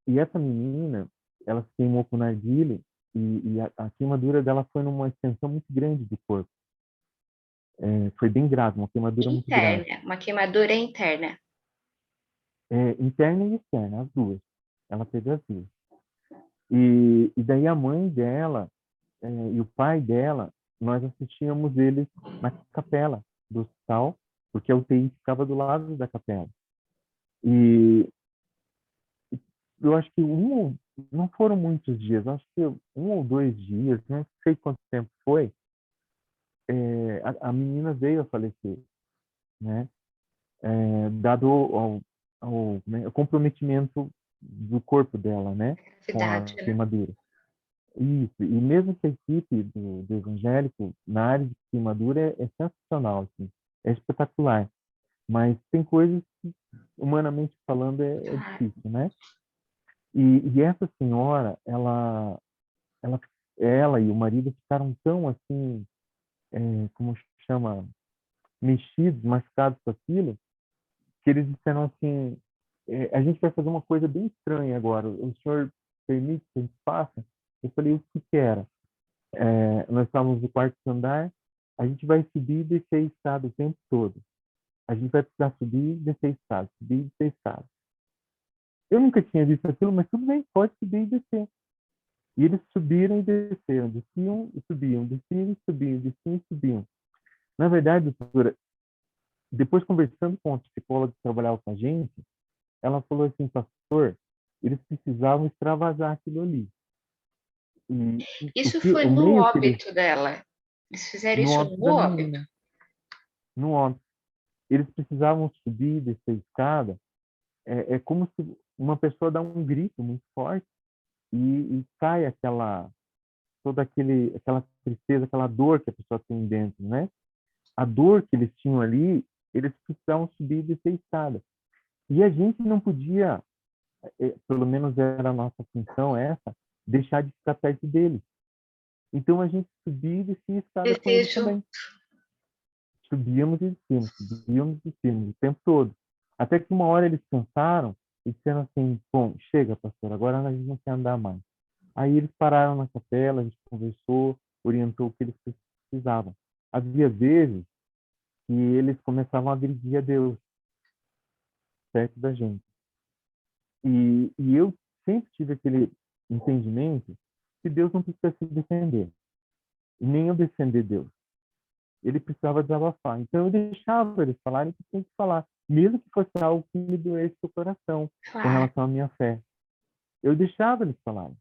E essa menina, ela se queimou com narguilé e a queimadura dela foi numa extensão muito grande do corpo. Foi bem grave, uma queimadura muito grave.
Interna, uma queimadura interna.
Interna e externa, as duas. Ela teve as duas. E daí a mãe dela e o pai dela, nós assistíamos eles na capela do hospital, porque a UTI ficava do lado da capela. E eu acho que não foram muitos dias, acho que 1 ou 2 dias, não sei quanto tempo foi, a menina veio a falecer, né? Dado ao comprometimento do corpo dela, né? Com a
Gravidade, né?
queimadura. Isso, e mesmo que a equipe do evangélico na área de queimadura é sensacional, assim, é espetacular, mas tem coisas que, humanamente falando, é
Claro.
difícil, né? E essa senhora, ela, ela e o marido ficaram tão assim, como chama, mexidos, machucados com aquilo, que eles disseram assim, a gente vai fazer uma coisa bem estranha agora, o senhor permite que a gente faça? Eu falei, o que que era? Nós estávamos no quarto andar, a gente vai subir e descer a escada o tempo todo. A gente vai precisar subir e descer a escada, subir e descer a escada. Eu nunca tinha visto aquilo, mas tudo bem, pode subir e descer. E eles subiram e desceram, desciam e subiam, desciam e subiam, desciam e subiam. Na verdade, doutora, depois, conversando com a psicóloga que trabalhava com a gente, ela falou assim, pastor, eles precisavam extravasar aquilo ali. E
Isso foi
o
no
meio que eles,
óbito dela. Eles fizeram
no
isso
óbito
no
da
óbito?
menina, no óbito, eles precisavam subir dessa escada, é como se uma pessoa dá um grito muito forte e cai aquela tristeza, aquela dor que a pessoa tem dentro, né? A dor que eles tinham ali, eles precisavam subir dessa escada. E a gente não podia, pelo menos era a nossa função essa, deixar de ficar perto deles. Então a gente subia e descia a escada com eles
Desejo.
também. Subíamos e descíamos o tempo todo. Até que uma hora eles cansaram e disseram assim, bom, chega, pastor, agora a gente não quer andar mais. Aí eles pararam na capela, a gente conversou, orientou o que eles precisavam. Havia vezes que eles começavam a agredir a Deus perto da gente. E eu sempre tive aquele entendimento que Deus não precisa se defender, e nem eu defender Deus. Ele precisava desabafar. Então eu deixava eles falarem o que tem que falar, mesmo que fosse algo que me doesse o coração com
Claro.
relação à minha fé. Eu deixava eles falarem.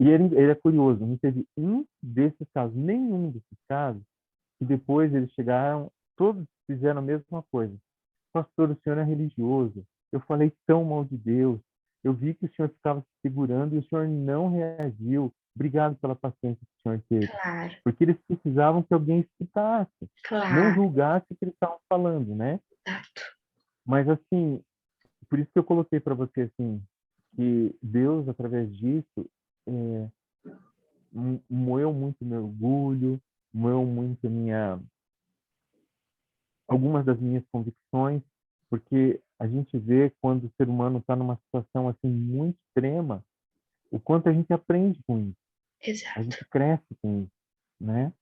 E ele é curioso, não teve um desses casos, nenhum desses casos, que depois eles chegaram, todos fizeram a mesma coisa. Pastor, o senhor é religioso. Eu falei tão mal de Deus. Eu vi que o senhor ficava se segurando e o senhor não reagiu. Obrigado pela paciência que o senhor teve.
Claro,
Porque eles precisavam que alguém escutasse, não
claro,
julgasse o que eles estavam falando, né?
exato.
Mas assim, por isso que eu coloquei para você assim, que Deus, através disso, é, moeu muito meu orgulho, moeu muito algumas das minhas convicções, porque a gente vê quando o ser humano está numa situação assim muito extrema, o quanto a gente aprende com isso, a
Exato.
gente cresce com isso, né?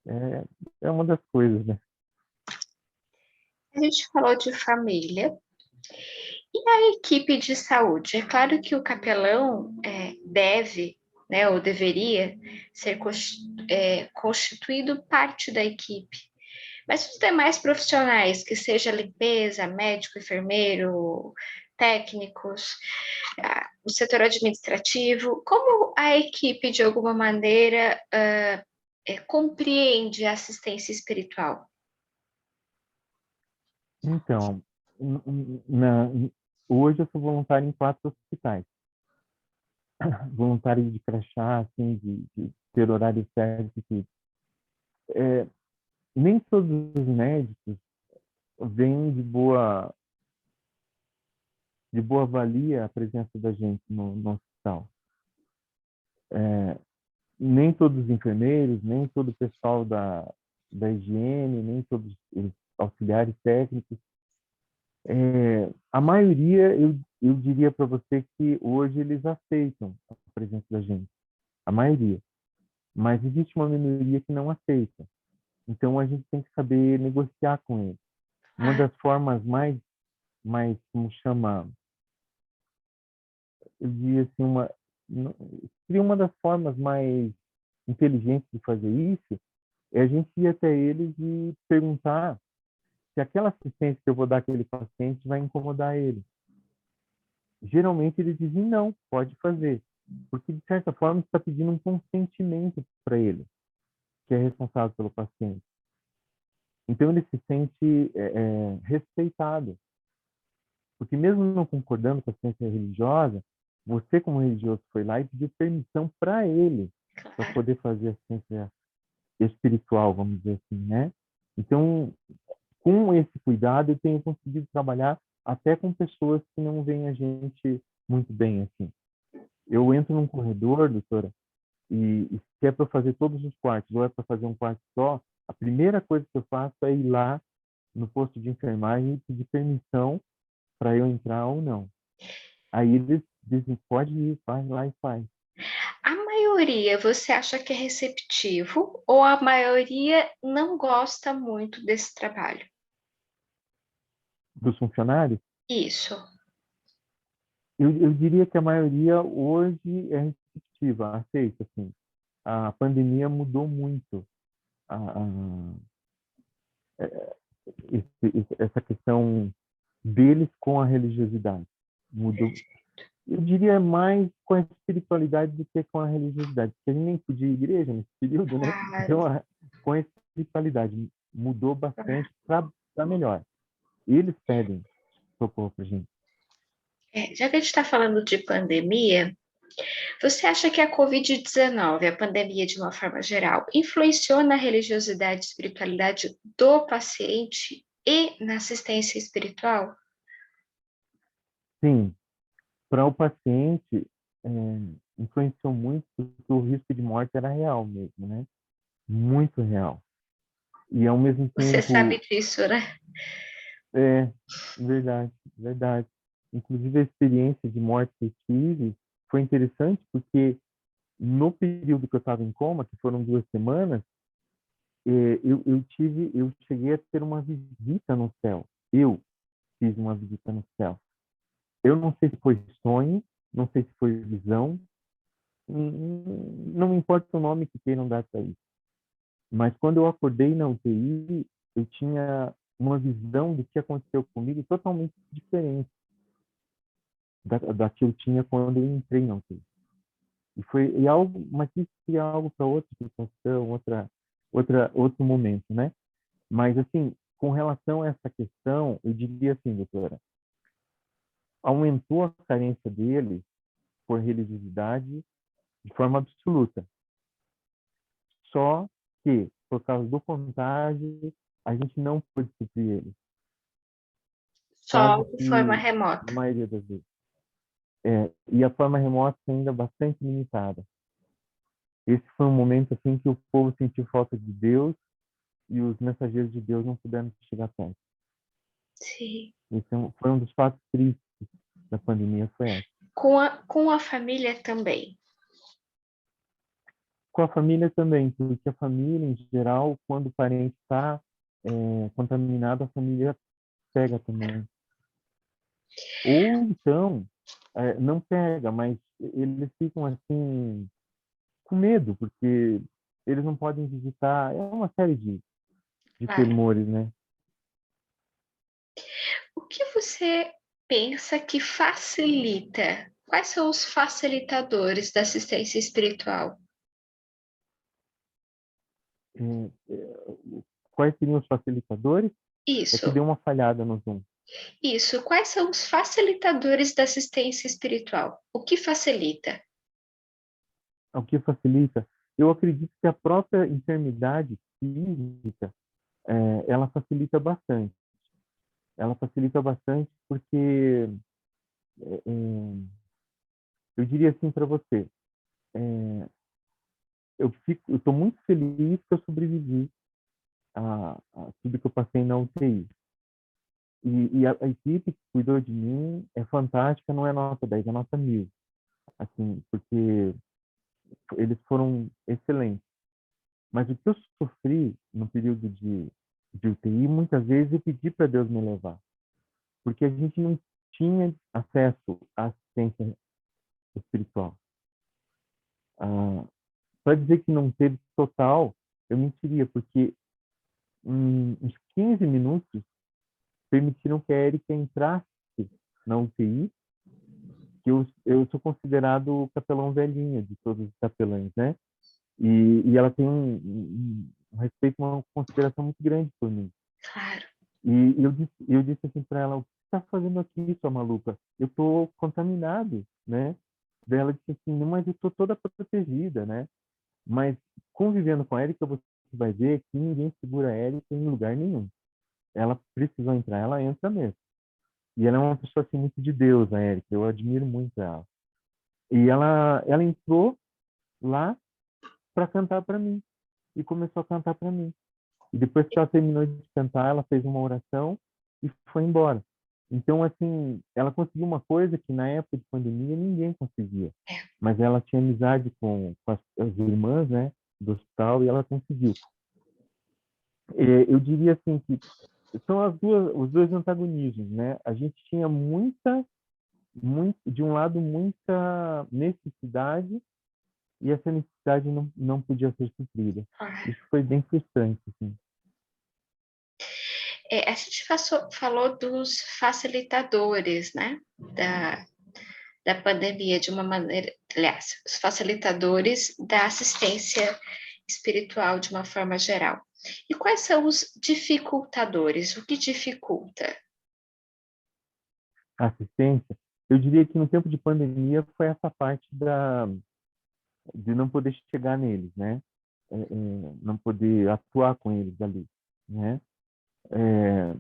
É, é uma das coisas, né?
A gente falou de família. E a equipe de saúde? É claro que o capelão deve, né, ou deveria ser constituído parte da equipe. Mas os demais profissionais, que seja limpeza, médico, enfermeiro, técnicos, o setor administrativo, como a equipe, de alguma maneira, compreende a assistência espiritual?
Então, na, hoje eu sou voluntário em 4 hospitais. Voluntário de crachá, assim, de ter horário certo e tudo. É, nem todos os médicos vêm de boa valia a presença da gente no hospital. É, nem todos os enfermeiros, nem todo o pessoal da higiene, nem todos os auxiliares técnicos. A maioria, eu diria para você que hoje eles aceitam a presença da gente, a maioria. Mas existe uma minoria que não aceita. Então a gente tem que saber negociar com eles. Uma
Ah,
das formas como chama, eu diria assim, seria uma das formas mais inteligentes de fazer isso, é a gente ir até eles e perguntar se aquela assistência que eu vou dar àquele paciente vai incomodar ele. Geralmente eles dizem não, pode fazer, porque de certa forma está pedindo um consentimento para ele, que é responsável pelo paciente. Então ele se sente respeitado, porque mesmo não concordando com a ciência religiosa, você como religioso foi lá e pediu permissão para ele para
claro.
poder fazer a ciência espiritual, vamos dizer assim, né? Então, com esse cuidado, eu tenho conseguido trabalhar até com pessoas que não veem a gente muito bem, assim. Eu entro num corredor, doutora, e se é para fazer todos os quartos ou é para fazer um quarto só, a primeira coisa que eu faço é ir lá no posto de enfermagem e pedir permissão para eu entrar ou não. Aí eles dizem, pode ir, vai lá e faz.
A maioria, você acha que é receptivo ou a maioria não gosta muito desse trabalho?
Dos funcionários,
Isso.
eu diria que a maioria hoje é receptiva, aceita, assim. A pandemia mudou muito essa questão deles com a religiosidade. Mudou, eu diria mais com a espiritualidade do que com a religiosidade, porque a gente nem podia ir à igreja nesse período, né?
Claro.
Então, com a espiritualidade, mudou bastante para melhor. Eles pedem socorro para a gente.
Já que a gente está falando de pandemia, você acha que a Covid-19, a pandemia de uma forma geral, influenciou na religiosidade e espiritualidade do paciente e na assistência espiritual?
Sim, para o paciente, influenciou muito, porque o risco de morte era real mesmo, né? Muito real. E, ao mesmo
Você sabe
tempo,
disso, né?
é verdade, verdade. Inclusive, a experiência de morte que eu tive foi interessante, porque no período que eu estava em coma, que foram 2 semanas, eu cheguei a ter uma visita no céu. Eu fiz uma visita no céu. Eu não sei se foi sonho, não sei se foi visão, não importa o nome que queiram dar para isso. Mas quando eu acordei na UTI, eu tinha uma visão do que aconteceu comigo totalmente diferente da que eu tinha quando eu entrei na UTI. E algo, mas isso é algo para outra situação, outro momento, né? Mas, assim, com relação a essa questão, eu diria assim, doutora, aumentou a carência dele por religiosidade de forma absoluta. Só que, por causa do contágio, a gente não pôde suprir ele.
Só
Quase
de forma
que a
remota.
maioria das vezes. E a forma remota ainda bastante limitada. Esse foi um momento assim que o povo sentiu falta de Deus e os mensageiros de Deus não puderam chegar perto.
Sim.
Esse foi um dos fatos tristes da pandemia, foi essa.
Com a família também.
Com a família também, porque a família, em geral, quando o parente está contaminado, a família pega também. Ou então, não pega, mas eles ficam assim, com medo, porque eles não podem visitar. É uma série de
Claro.
temores, né?
O que você pensa que facilita? Quais são os facilitadores da assistência espiritual?
É, quais seriam os facilitadores? É que
Isso,
deu uma falhada no Zoom.
isso. Quais são os facilitadores da assistência espiritual? O que facilita?
O que facilita? Eu acredito que a própria enfermidade física, ela facilita bastante. Ela facilita bastante porque, eu diria assim para você, é, eu estou muito feliz que eu sobrevivi a tudo que eu passei na UTI. E a equipe que cuidou de mim é fantástica, não é nota 10, é nota 1000. Assim, porque eles foram excelentes. Mas o que eu sofri no período de UTI, muitas vezes eu pedi para Deus me levar, porque a gente não tinha acesso à assistência espiritual. Para dizer que não teve total, eu mentiria, porque uns 15 minutos permitiram que a Erika entrasse na UTI, que eu sou considerado o capelão velhinho de todos os capelães, né? E ela tem um respeito, uma consideração muito grande por mim.
Claro.
E eu disse assim para ela: o que você está fazendo aqui, sua maluca? Eu estou contaminado, né? Daí ela disse assim: não, mas eu estou toda protegida, né? Mas convivendo com a Erika, você vai ver que ninguém segura a Erika em lugar nenhum. Ela precisou entrar, ela entra mesmo. E ela é uma pessoa assim muito de Deus, a Erika. Eu admiro muito ela. E ela entrou lá para cantar para mim e começou a cantar para mim. E depois que ela terminou de cantar, ela fez uma oração e foi embora. Então, assim, ela conseguiu uma coisa que na época de pandemia ninguém conseguia. Mas ela tinha amizade com as irmãs, né, do hospital, e ela conseguiu. Eu diria assim que são os dois antagonismos, né? A gente tinha de um lado, muita necessidade e essa necessidade não podia ser suprida.
Claro.
Isso foi bem frustrante, assim.
A gente falou dos facilitadores, né, da pandemia de uma maneira, aliás, os facilitadores da assistência espiritual de uma forma geral. E quais são os dificultadores? O que dificulta?
Assistência, eu diria que no tempo de pandemia foi essa parte de não poder chegar neles, né? Não poder atuar com eles ali, né? É,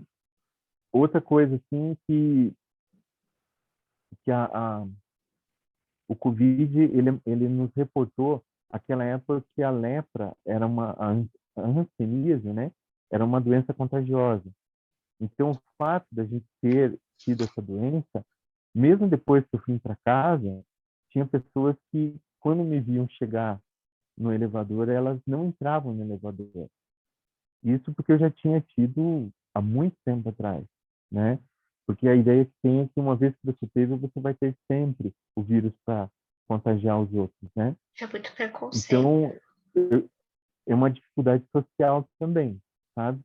outra coisa, assim, que o Covid, ele nos reportou aquela época que a lepra era a hanseníase, né? Era uma doença contagiosa. Então, o fato da gente ter tido essa doença, mesmo depois que eu fui para casa, tinha pessoas que, quando me viam chegar no elevador, elas não entravam no elevador. Isso porque eu já tinha tido há muito tempo atrás, né? Porque a ideia que tem é que uma vez que você teve, você vai ter sempre o vírus para contagiar os outros, né?
É muito preconceito.
Então, é uma dificuldade social também, sabe?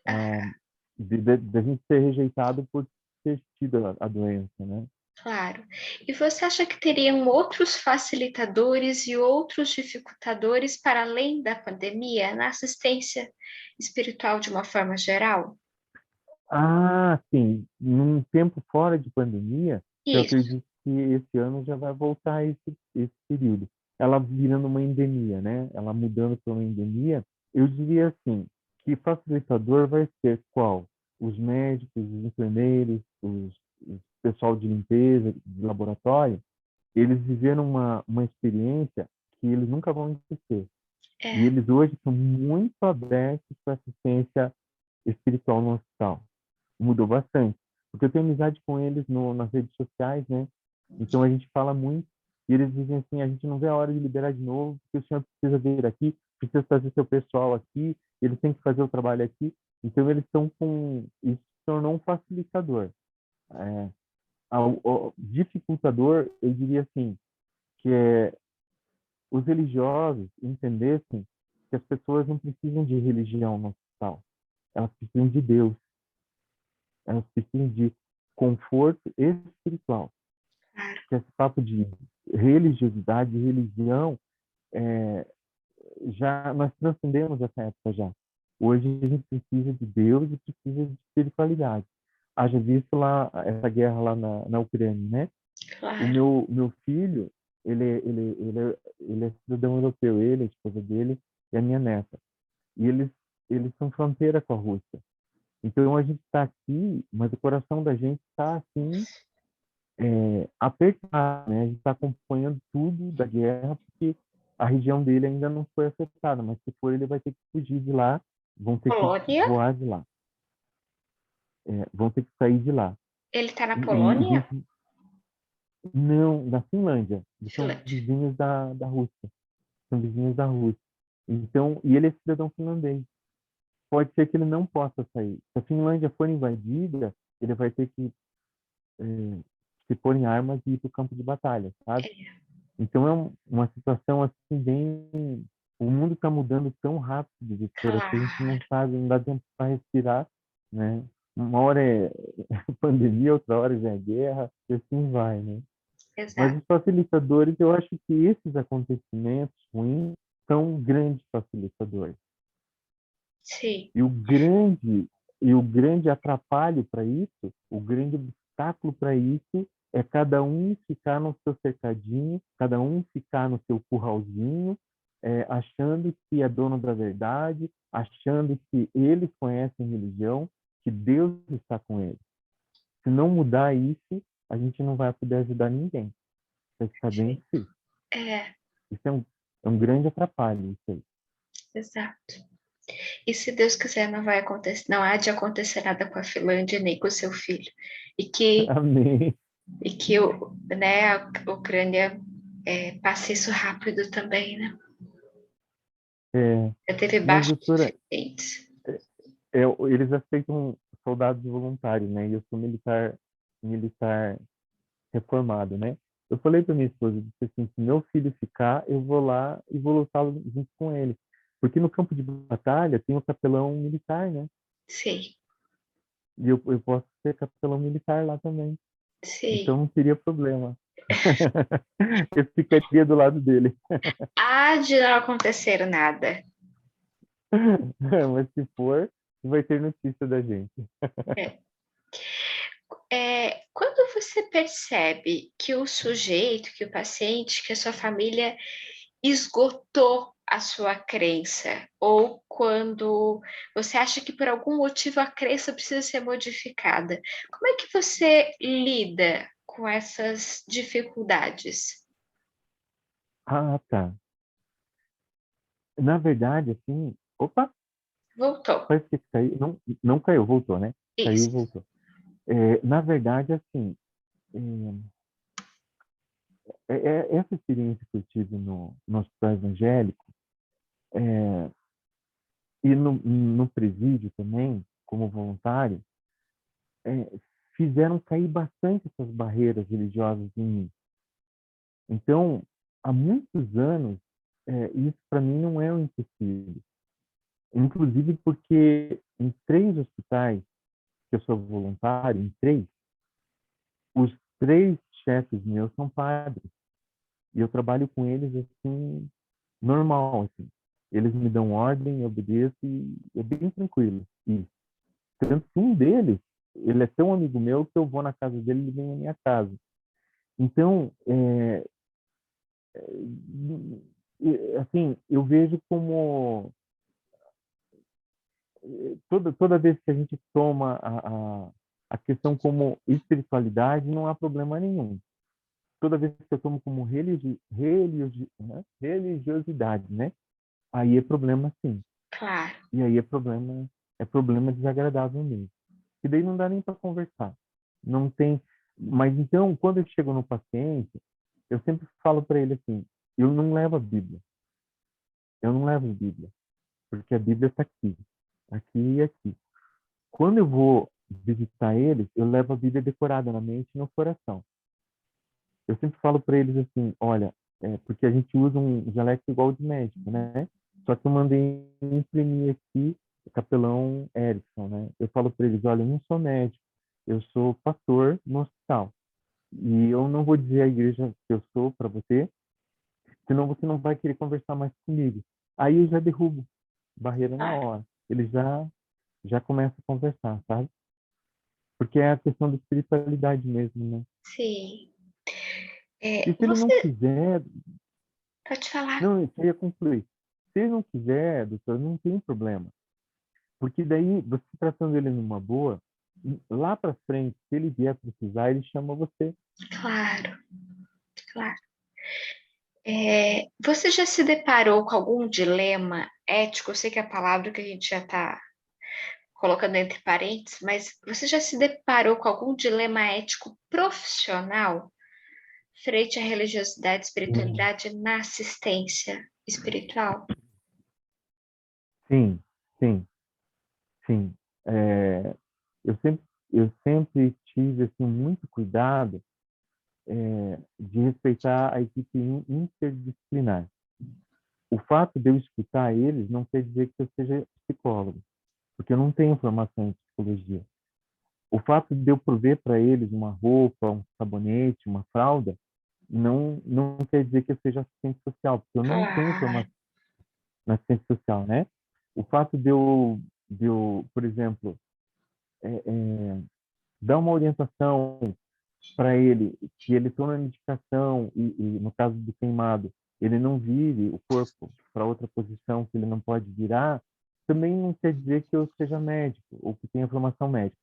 Ah,
Ah,
de a gente ser rejeitado por ter tido a doença, né?
claro. E você acha que teriam outros facilitadores e outros dificultadores para além da pandemia na assistência espiritual de uma forma geral?
Ah, sim. Num tempo fora de pandemia, eu
Isso.
acredito que esse ano já vai voltar esse período. Ela virando uma endemia, né? Ela mudando para uma endemia, eu diria assim, que facilitador vai ser qual? Os médicos, os enfermeiros, os pessoal de limpeza, de laboratório, eles viveram uma experiência que eles nunca vão esquecer. E
É.
eles hoje são muito abertos para assistência espiritual no hospital. Mudou bastante. Porque eu tenho amizade com eles nas redes sociais, né? Então a gente fala muito e eles dizem assim, a gente não vê a hora de liberar de novo, porque o senhor precisa vir aqui, precisa fazer seu pessoal aqui, eles têm que fazer o trabalho aqui. Então eles estão com... Isso se tornou um facilitador. É, o dificultador, eu diria assim, que é os religiosos entendessem que as pessoas não precisam de religião no hospital. Elas precisam de Deus. Elas precisam de conforto espiritual.
Claro.
Que esse papo de religiosidade, religião, é, já nós transcendemos essa época já. Hoje a gente precisa de Deus e precisa de espiritualidade. Haja visto lá essa guerra lá na Ucrânia, né? O
Claro.
meu filho, ele é cidadão europeu, ele, a esposa dele e a minha neta. E eles são fronteira com a Rússia. Então a gente está aqui, mas o coração da gente está assim apertado, né? A gente está acompanhando tudo da guerra porque a região dele ainda não foi afetada, mas se for ele vai ter que fugir de lá, vão ter que
Polônia?
voar de lá, vão ter que sair de lá.
Ele está na
E
Polônia?
gente, não, da Finlândia, eles são
Finlândia.
vizinhos da Rússia, são vizinhos da Rússia. Então, e ele é cidadão finlandês. Pode ser que ele não possa sair. Se a Finlândia for invadida, ele vai ter que se pôr em armas e ir para o campo de batalha, sabe?
É,
Então é uma situação assim bem, o mundo está mudando tão rápido, editora, que a gente não
claro.
sabe, não dá tempo para respirar, né? Uma hora é pandemia, outra hora já é guerra, e assim vai, né? Mas
Exato.
os facilitadores, eu acho que esses acontecimentos ruins são grandes facilitadores.
Sim.
E o grande atrapalho para isso, o grande obstáculo para isso é cada um ficar no seu cercadinho, cada um ficar no seu curralzinho, achando que é dono da verdade, achando que eles conhecem religião, que Deus está com eles. Se não mudar isso, a gente não vai poder ajudar ninguém. Vai ficar bem
Sim.
difícil.
É,
Isso é um grande atrapalho, isso aí.
exato. E se Deus quiser, não vai acontecer, não há de acontecer nada com a Finlândia nem com o seu filho. E que,
Amém.
e que a Ucrânia passe isso rápido também, né?
É,
Já teve
mas,
baixos
doutora,
suficientes.
eles aceitam soldados voluntários, né? E eu sou militar reformado, né? Eu falei para minha esposa, eu disse assim, se meu filho ficar, eu vou lá e vou lutar junto com ele. Porque no campo de batalha tem o capelão militar, né?
Sim.
E eu posso ser capelão militar lá também.
Sim.
Então não teria problema. Eu ficaria do lado dele.
Há de não acontecer nada.
Mas se for, vai ter notícia da gente.
É. Quando você percebe que o sujeito, que o paciente, que a sua família esgotou a sua crença, ou quando você acha que por algum motivo a crença precisa ser modificada, como é que você lida com essas dificuldades?
Ah, tá. Na verdade, assim, opa,
Voltou.
parece que caiu. Não, não caiu, voltou, né? Caiu e
Isso.
voltou. Na verdade, assim, essa experiência que eu tive no hospital evangélico é, e no presídio também, como voluntário, é, fizeram cair bastante essas barreiras religiosas em mim. Então, há muitos anos, isso para mim não é um empecilho. Inclusive porque em 3 hospitais que eu sou voluntário, em 3, os 3 chefes meus são padres. E eu trabalho com eles assim, normal, assim. Eles me dão ordem, eu obedeço e é bem tranquilo. E tanto que um deles, ele é tão amigo meu que eu vou na casa dele e ele vem à minha casa. Então, assim, eu vejo como toda vez que a gente toma a questão como espiritualidade, não há problema nenhum. Toda vez que eu tomo como religiosidade, né? Aí é problema sim.
Claro.
E aí é problema desagradável mesmo. E daí não dá nem para conversar. Não tem. Mas então, quando eu chego no paciente, eu sempre falo para ele assim: eu não levo a Bíblia. Eu não levo a Bíblia, porque a Bíblia está aqui, aqui e aqui. Quando eu vou visitar eles, eu levo a Bíblia decorada na mente e no coração. Eu sempre falo para eles assim: olha, porque a gente usa um jaleco igual de médico, né? Só que eu mandei imprimir aqui o capelão Erickson, né? Eu falo para eles: olha, eu não sou médico, eu sou pastor no hospital. E eu não vou dizer a igreja que eu sou para você, senão você não vai querer conversar mais comigo. Aí eu já derrubo barreira na
Claro.
hora. Eles já começam a conversar, sabe? Porque é a questão da espiritualidade mesmo, né?
Sim.
E se ele não
Você
quiser,
pode falar.
não, eu ia concluir. Se ele não quiser, doutor, não tem problema. Porque daí, você tratando ele numa boa, lá para frente, se ele vier precisar, ele chama você.
Claro, claro. Você já se deparou com algum dilema ético? Eu sei que é a palavra que a gente já está colocando entre parênteses, mas você já se deparou com algum dilema ético profissional frente à religiosidade e
Sim,
espiritualidade na assistência espiritual?
sim, sim. Sim. Eu sempre, eu sempre tive assim, muito cuidado de respeitar a equipe interdisciplinar. O fato de eu escutar eles não quer dizer que eu seja psicólogo, porque eu não tenho formação em psicologia. O fato de eu prover para eles uma roupa, um sabonete, uma fralda, não quer dizer que eu seja assistente social, porque eu não tenho
Claro,
formação na assistência social, né? O fato de eu por exemplo, é, é, dar uma orientação para ele, que ele tome a medicação e, no caso do queimado, ele não vire o corpo para outra posição que ele não pode virar, também não quer dizer que eu seja médico ou que tenha formação médica.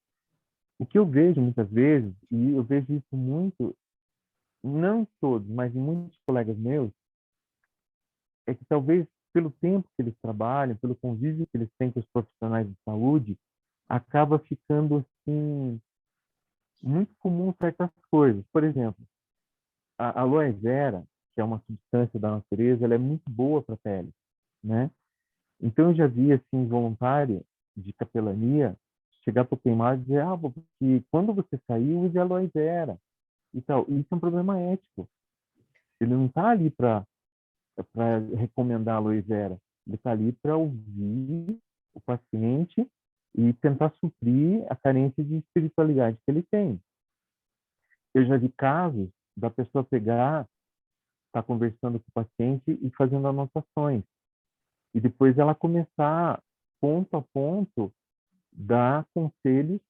O que eu vejo muitas vezes, e eu vejo isso muito, não em todos, mas em muitos colegas meus, é que talvez pelo tempo que eles trabalham, pelo convívio que eles têm com os profissionais de saúde, acaba ficando assim muito comum certas coisas. Por exemplo, a aloe vera, que é uma substância da natureza, ela é muito boa para a pele, né? Então eu já vi assim voluntário de capelania chegar para o queimado e dizer, porque quando você sair, use aloe vera e tal. Isso é um problema ético. Ele não está ali para recomendar aloe vera. Ele está ali para ouvir o paciente e tentar suprir a carência de espiritualidade que ele tem. Eu já vi casos da pessoa pegar, estar conversando com o paciente e fazendo anotações, e depois ela começar, ponto a ponto, dar conselhos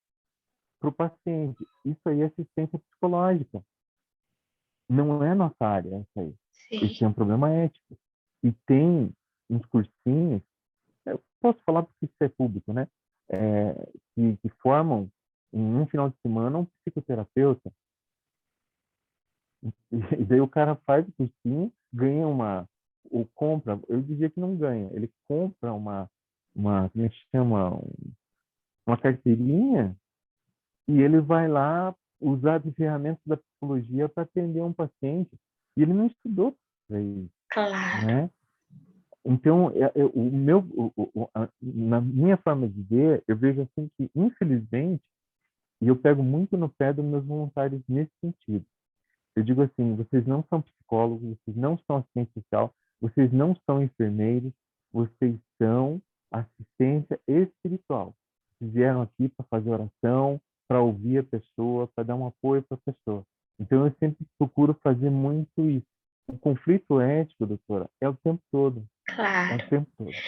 para o paciente. Isso aí é assistência psicológica. Não é nossa área, essa aí.
Sim.
Isso é um problema ético. E tem uns cursinhos, eu posso falar porque isso é público, né? Que formam em um final de semana um psicoterapeuta. E daí o cara faz o cursinho, ganha ou compra, eu dizia que não ganha, ele compra como é que chama? Uma carteirinha e ele vai lá usar de ferramentas da psicologia para atender um paciente. E ele não estudou para isso,
Claro.
né? Então, na minha forma de ver, eu vejo assim que, infelizmente, e eu pego muito no pé dos meus voluntários nesse sentido. Eu digo assim, vocês não são psicólogos, vocês não são assistente social, vocês não são enfermeiros, vocês são assistência espiritual. Vocês vieram aqui para fazer oração, para ouvir a pessoa, para dar um apoio para a pessoa. Então, eu sempre procuro fazer muito isso. O conflito ético, doutora, é o tempo todo. É o
Claro.
tempo todo.
E,
É o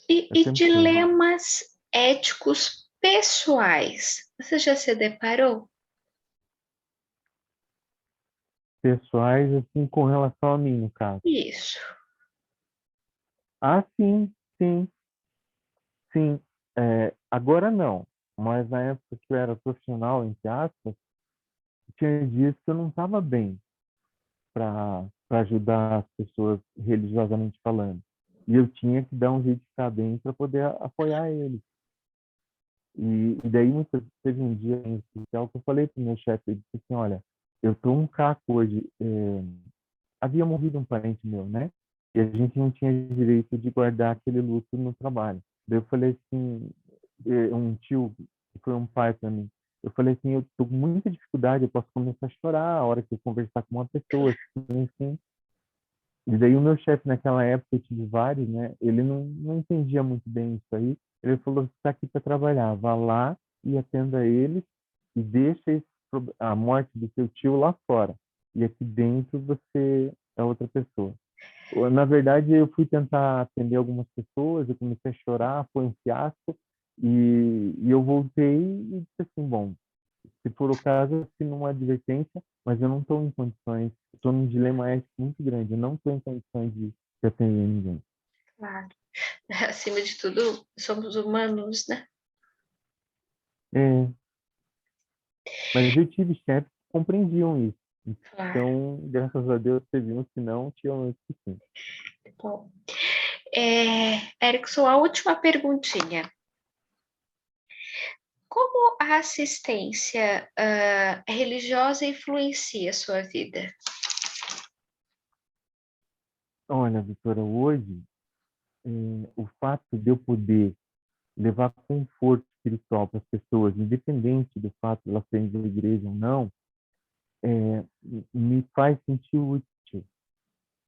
e
tempo todo.
dilemas éticos pessoais, você já se deparou?
Pessoais, assim, com relação a mim, no caso.
Isso.
Ah, sim, sim, sim. Agora não, mas na época que eu era profissional, entre aspas, tinha dias que eu não estava bem para ajudar as pessoas religiosamente falando. E eu tinha que dar um jeito de ficar bem para poder apoiar eles. E daí teve um dia em especial que eu falei para o meu chefe, ele disse assim, olha, eu estou um caco hoje. Havia morrido um parente meu, né? E a gente não tinha direito de guardar aquele luto no trabalho. Daí eu falei assim, um tio que foi um pai para mim, eu falei assim, eu tô com muita dificuldade, eu posso começar a chorar a hora que eu conversar com uma pessoa, assim. E daí o meu chefe naquela época, eu tive vários, né? Ele não entendia muito bem isso aí. Ele falou, você está aqui para trabalhar, vá lá e atenda eles e deixa a morte do seu tio lá fora. E aqui dentro você é outra pessoa. Na verdade, eu fui tentar atender algumas pessoas, eu comecei a chorar, foi um fiasco, e eu voltei e disse assim, bom, se for o caso, eu assino uma advertência, mas eu não estou em condições, estou num dilema ético muito grande, eu não estou em condições de atender ninguém.
Claro. Acima de tudo, somos humanos, né?
É, mas eu tive chefes que compreendiam isso.
Claro.
Então, graças a Deus, teve uns que não, tinha uns que sim.
Bom, Erickson, a última perguntinha. Como a assistência religiosa influencia a sua vida?
Olha, doutora, hoje, o fato de eu poder levar conforto espiritual para as pessoas, independente do fato de elas serem da igreja ou não, me faz sentir útil,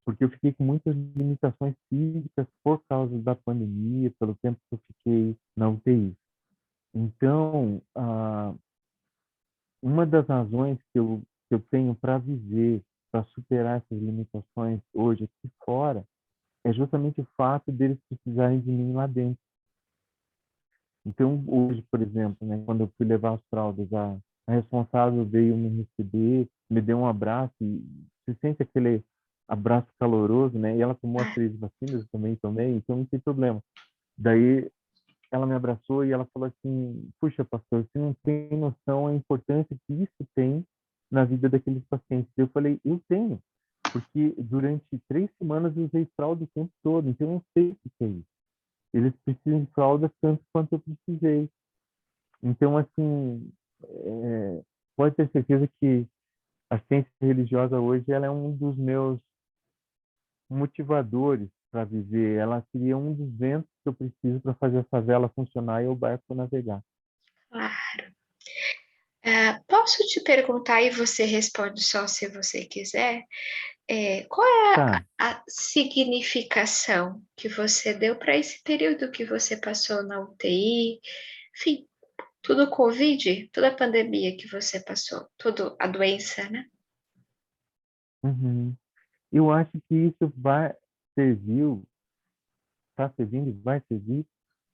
porque eu fiquei com muitas limitações físicas por causa da pandemia, pelo tempo que eu fiquei na UTI. Então, uma das razões que eu tenho para viver, para superar essas limitações hoje aqui fora, é justamente o fato deles precisarem de mim lá dentro. Então, hoje, por exemplo, né, quando eu fui levar as fraldas, a responsável veio me receber, me deu um abraço, e se sente aquele abraço caloroso, né? E ela tomou as
Ah,
3 vacinas, eu também tomei, então não tem problema. Daí ela me abraçou e ela falou assim: puxa, pastor, você não tem noção a importância que isso tem na vida daqueles pacientes. Eu falei: eu tenho, porque durante 3 semanas eu usei fralda o tempo todo, então eu sei o que é isso. Eles precisam de fralda tanto quanto eu precisei. Então, assim, pode ter certeza que a ciência religiosa hoje ela é um dos meus motivadores para viver. Ela seria um dos ventos que eu preciso para fazer essa vela funcionar e o barco navegar.
claro. Posso te perguntar, e você responde só se você quiser, qual é
Tá.
a significação que você deu para esse período que você passou na UTI, enfim, tudo Covid, toda a pandemia que você passou, toda a doença, né?
Uhum. Eu acho que isso vai serviu, está servindo e vai servir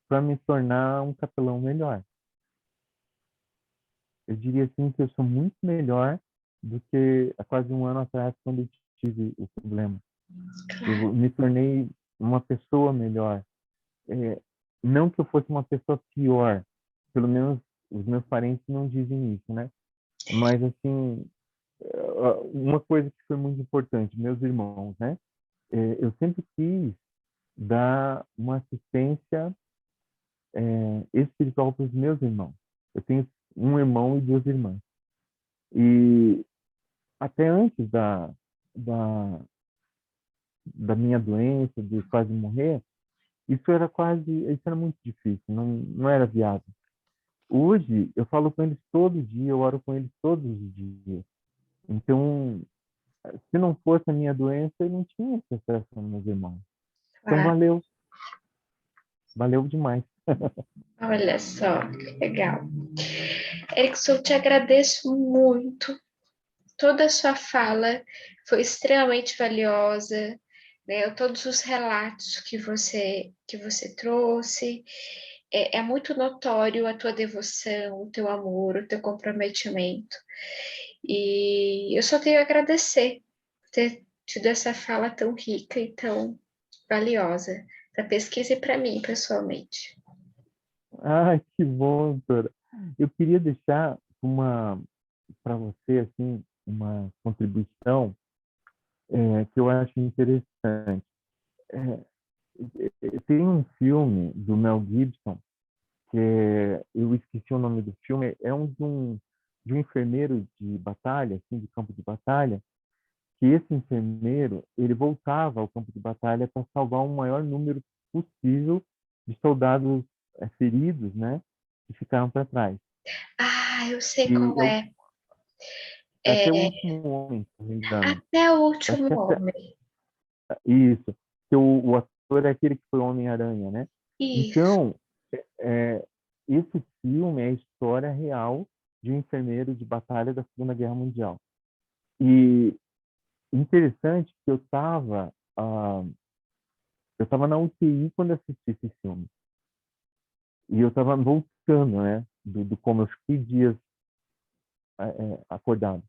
para me tornar um capelão melhor. Eu diria assim que eu sou muito melhor do que há quase um ano atrás, quando eu tive o problema.
Claro.
Eu me tornei uma pessoa melhor. É, não que eu fosse uma pessoa pior, pelo menos os meus parentes não dizem isso, né? Mas, assim, uma coisa que foi muito importante, meus irmãos, né? Eu sempre quis dar uma assistência espiritual para os meus irmãos. Eu tenho um irmão e duas irmãs. E até antes da minha doença, de quase morrer, isso era muito difícil, não era viável. Hoje, eu falo com eles todo dia, eu oro com eles todos os dias. Então, se não fosse a minha doença, eu não tinha esse acesso aos meus irmãos. Então,
Claro.
valeu demais.
Olha só, que legal. Erickson, eu te agradeço muito. Toda a sua fala foi extremamente valiosa, né? Todos os relatos que você trouxe. É muito notório a tua devoção, o teu amor, o teu comprometimento. E eu só tenho a agradecer por ter tido essa fala tão rica e tão valiosa para pesquisa e para mim, pessoalmente.
Ai, que bom, doutora. Eu queria deixar para você, assim, uma contribuição que eu acho interessante. É, tem um filme do Mel Gibson, eu esqueci o nome do filme, de um enfermeiro de batalha, assim, de campo de batalha, que esse enfermeiro, ele voltava ao campo de batalha para salvar o maior número possível de soldados feridos, né, que ficaram para trás.
Ah, eu sei
E
qual é.
até o
É
último homem, se não me engano.
Até o
Acho
último
que
homem.
isso, que o ator é aquele que foi Homem-Aranha, né?
Isso.
Então, é, esse filme é a história real de um enfermeiro de batalha da Segunda Guerra Mundial. E interessante que eu estava na UTI quando assisti esse filme. E eu estava voltando, né, do como eu fiquei dias acordado.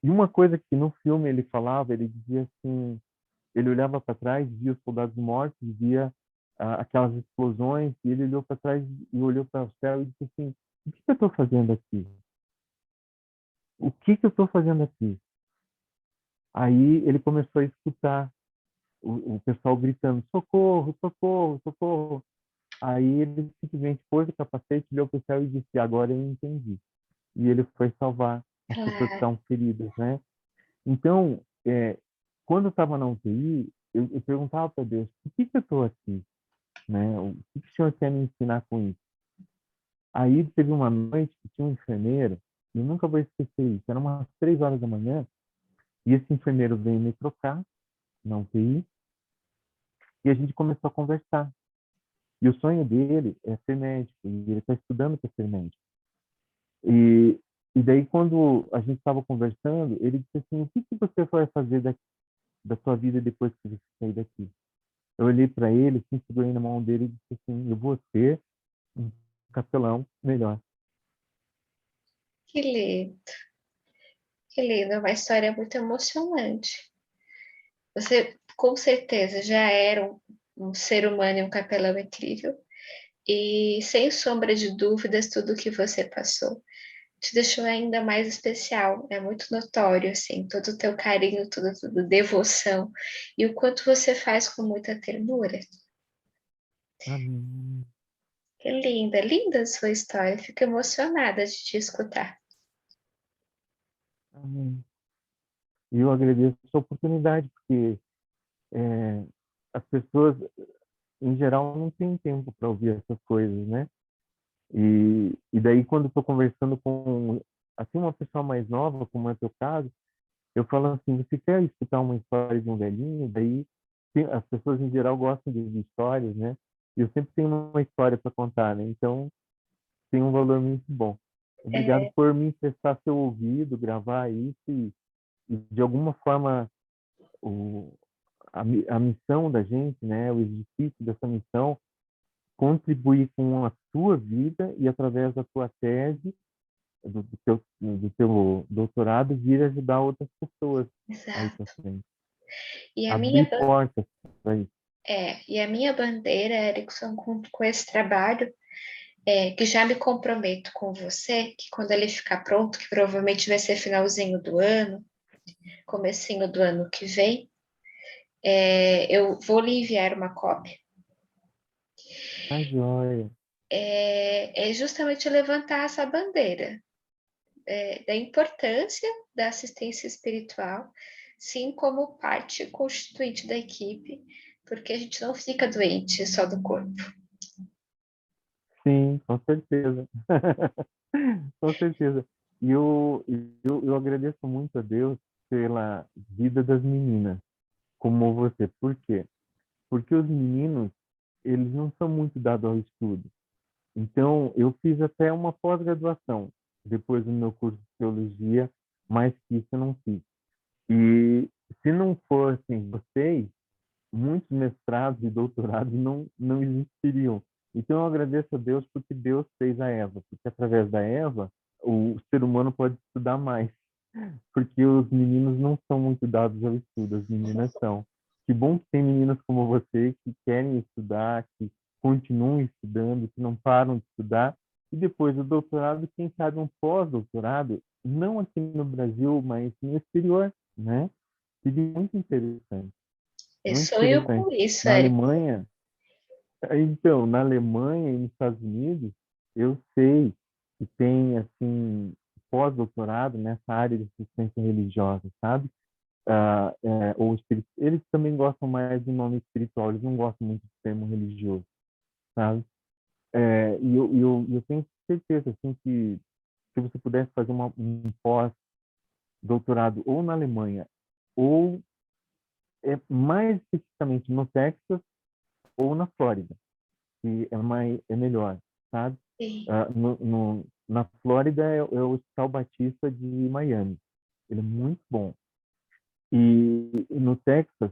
E uma coisa que no filme ele falava, ele dizia assim, ele olhava para trás, via os soldados mortos, via aquelas explosões, e ele olhou para trás e olhou para o céu e disse assim: o que eu estou fazendo aqui? O que eu estou fazendo aqui? Aí ele começou a escutar o pessoal gritando: socorro, socorro, socorro. Aí ele simplesmente pôs o capacete, olhou para o céu e disse: agora eu entendi. E ele foi salvar as pessoas que
Claro.
estavam feridas, né? Então, quando eu estava na UTI, eu perguntava para Deus: por que eu estou aqui? Né? O que o senhor quer me ensinar com isso? Aí teve uma noite que tinha um enfermeiro, e eu nunca vou esquecer isso, era umas 3 horas da manhã, e esse enfermeiro veio me trocar na UTI, e a gente começou a conversar. E o sonho dele é ser médico, e ele está estudando para ser médico. E, e daí, quando a gente estava conversando, ele disse assim: o que você vai fazer da sua vida depois que você sair daqui? Eu olhei para ele, assim, segurei na mão dele e disse assim: eu vou ser um capelão melhor.
Que lindo, que lindo. É uma história muito emocionante. Você, com certeza, já era um ser humano e um capelão incrível. E, sem sombra de dúvidas, tudo que você passou te deixou ainda mais especial. É muito notório, assim, todo o teu carinho, toda a tua devoção. E o quanto você faz com muita ternura.
Amém.
Que linda, linda a sua história. Fico emocionada de te escutar.
Amém. E eu agradeço essa oportunidade, porque é, as pessoas, em geral, não têm tempo para ouvir essas coisas, né? E daí, quando estou conversando com assim, uma pessoa mais nova, como é o teu caso, eu falo assim: você quer escutar uma história de um velhinho? Daí, as pessoas, em geral, gostam de ouvir histórias, né? E eu sempre tenho uma história para contar, né? Então, tem um valor muito bom. Obrigado
É,
por me emprestar seu ouvido, gravar isso e de alguma forma a missão da gente, né, o exercício dessa missão, contribuir com a tua vida e através da tua tese, do teu doutorado, vir ajudar outras pessoas aí para
exato.
frente.
E a minha,
Abrir portas para isso.
e a minha bandeira, Erickson, com esse trabalho, que já me comprometo com você, que quando ele ficar pronto, que provavelmente vai ser finalzinho do ano, comecinho do ano que vem, eu vou lhe enviar uma cópia.
Tá joia.
É justamente levantar essa bandeira da importância da assistência espiritual, sim, como parte constituinte da equipe, porque a gente não fica doente só do corpo.
Sim, com certeza. Com certeza. E eu agradeço muito a Deus pela vida das meninas, como você. Por quê? Porque os meninos, eles não são muito dados ao estudo. Então, eu fiz até uma pós-graduação depois do meu curso de teologia, mais que isso eu não fiz. E se não fossem vocês, muitos mestrados e doutorados não existiriam. Então, eu agradeço a Deus porque Deus fez a Eva, porque através da Eva, o ser humano pode estudar mais, porque os meninos não são muito dados ao estudo, as meninas são. Que bom que tem meninas como você que querem estudar, que continuam estudando, que não param de estudar, e depois do doutorado, quem sabe um pós-doutorado, não aqui no Brasil, mas no exterior, né? Seria muito interessante.
Eu
Muito
sonho
interessante.
com isso,
Na
Eric.
Alemanha, então, na Alemanha e nos Estados Unidos, eu sei que tem, assim, pós-doutorado nessa área de assistência religiosa, sabe? Eles também gostam mais do nome espiritual, eles não gostam muito do termo religioso, sabe? E eu tenho certeza, assim, que se você pudesse fazer um pós-doutorado ou na Alemanha, ou mais especificamente no Texas, ou na Flórida, que é melhor, sabe?
Sim.
Na Flórida é o Hospital Batista de Miami. Ele é muito bom. E no Texas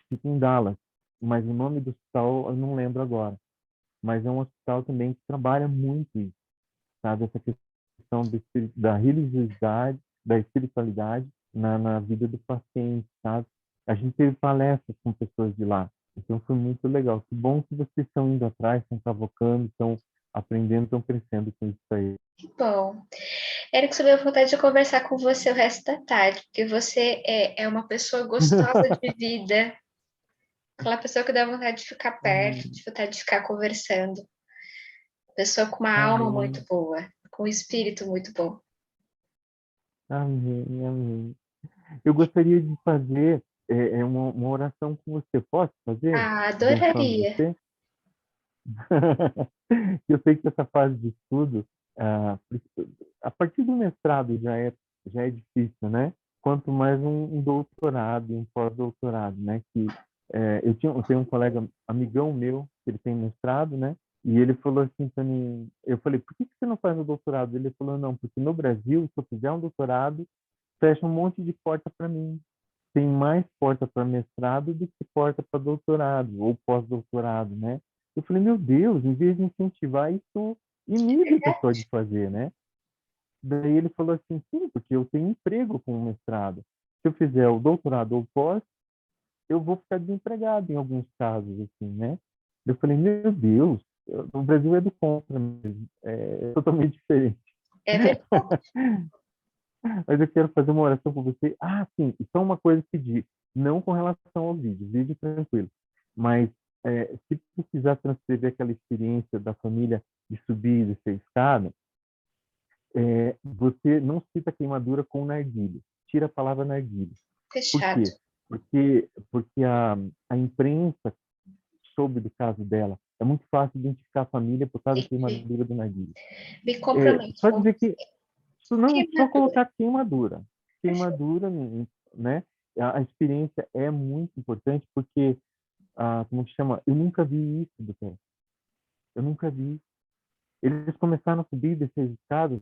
fica em Dallas, mas o nome do hospital eu não lembro agora. Mas é um hospital também que trabalha muito isso, sabe? Essa questão da religiosidade, da espiritualidade na vida do paciente, sabe? A gente teve palestras com pessoas de lá, então foi muito legal. Que bom que vocês estão indo atrás, estão cavocando, estão aprendendo, estão crescendo com isso aí.
Que bom. Eric, eu tive vontade de conversar com você o resto da tarde, porque você é uma pessoa gostosa de vida, aquela pessoa que dá vontade de ficar perto, de vontade de ficar conversando. Pessoa com uma alma muito
Amém,
boa, com um espírito muito bom.
amém, amém. Eu gostaria de fazer uma oração com você. Posso fazer?
Ah,
Abençoando
adoraria.
você? Eu sei que essa fase de estudo, ah, a partir do mestrado já é difícil, né? Quanto mais um doutorado, um pós-doutorado, né? Eu tenho um colega, amigão meu, que ele tem mestrado, né? E ele falou assim para mim, eu falei, por que você não faz o doutorado? Ele falou, não, porque no Brasil, se eu fizer um doutorado, fecha um monte de porta para mim. Tem mais porta para mestrado do que porta para doutorado ou pós-doutorado, né? Eu falei, meu Deus, em vez de incentivar, isso inibe a pessoa de fazer, né? Daí ele falou assim, sim, porque eu tenho emprego com o mestrado. Se eu fizer o doutorado ou pós, eu vou ficar desempregado em alguns casos, assim, né? Eu falei, meu Deus, o Brasil é do contra mesmo, é totalmente diferente.
É verdade.
Mas eu quero fazer uma oração com você. Ah, sim, e só uma coisa que diz, não com relação ao vídeo tranquilo. Mas se precisar transcrever aquela experiência da família de subir e descer a escada, você não cita queimadura com narguilé. Tira a palavra narguilé. Por
Fechado.
quê? Porque a imprensa soube do caso dela. É muito fácil identificar a família por causa da
Entendi.
queimadura do narguilé.
Me comprometo
Só
com
dizer que não, só
queimadura.
colocar queimadura.
Perfeito.
Queimadura, né? A experiência é muito importante porque, como que chama? Eu nunca vi isso, doutor. Eu nunca vi. Eles começaram a subir e descer as escadas.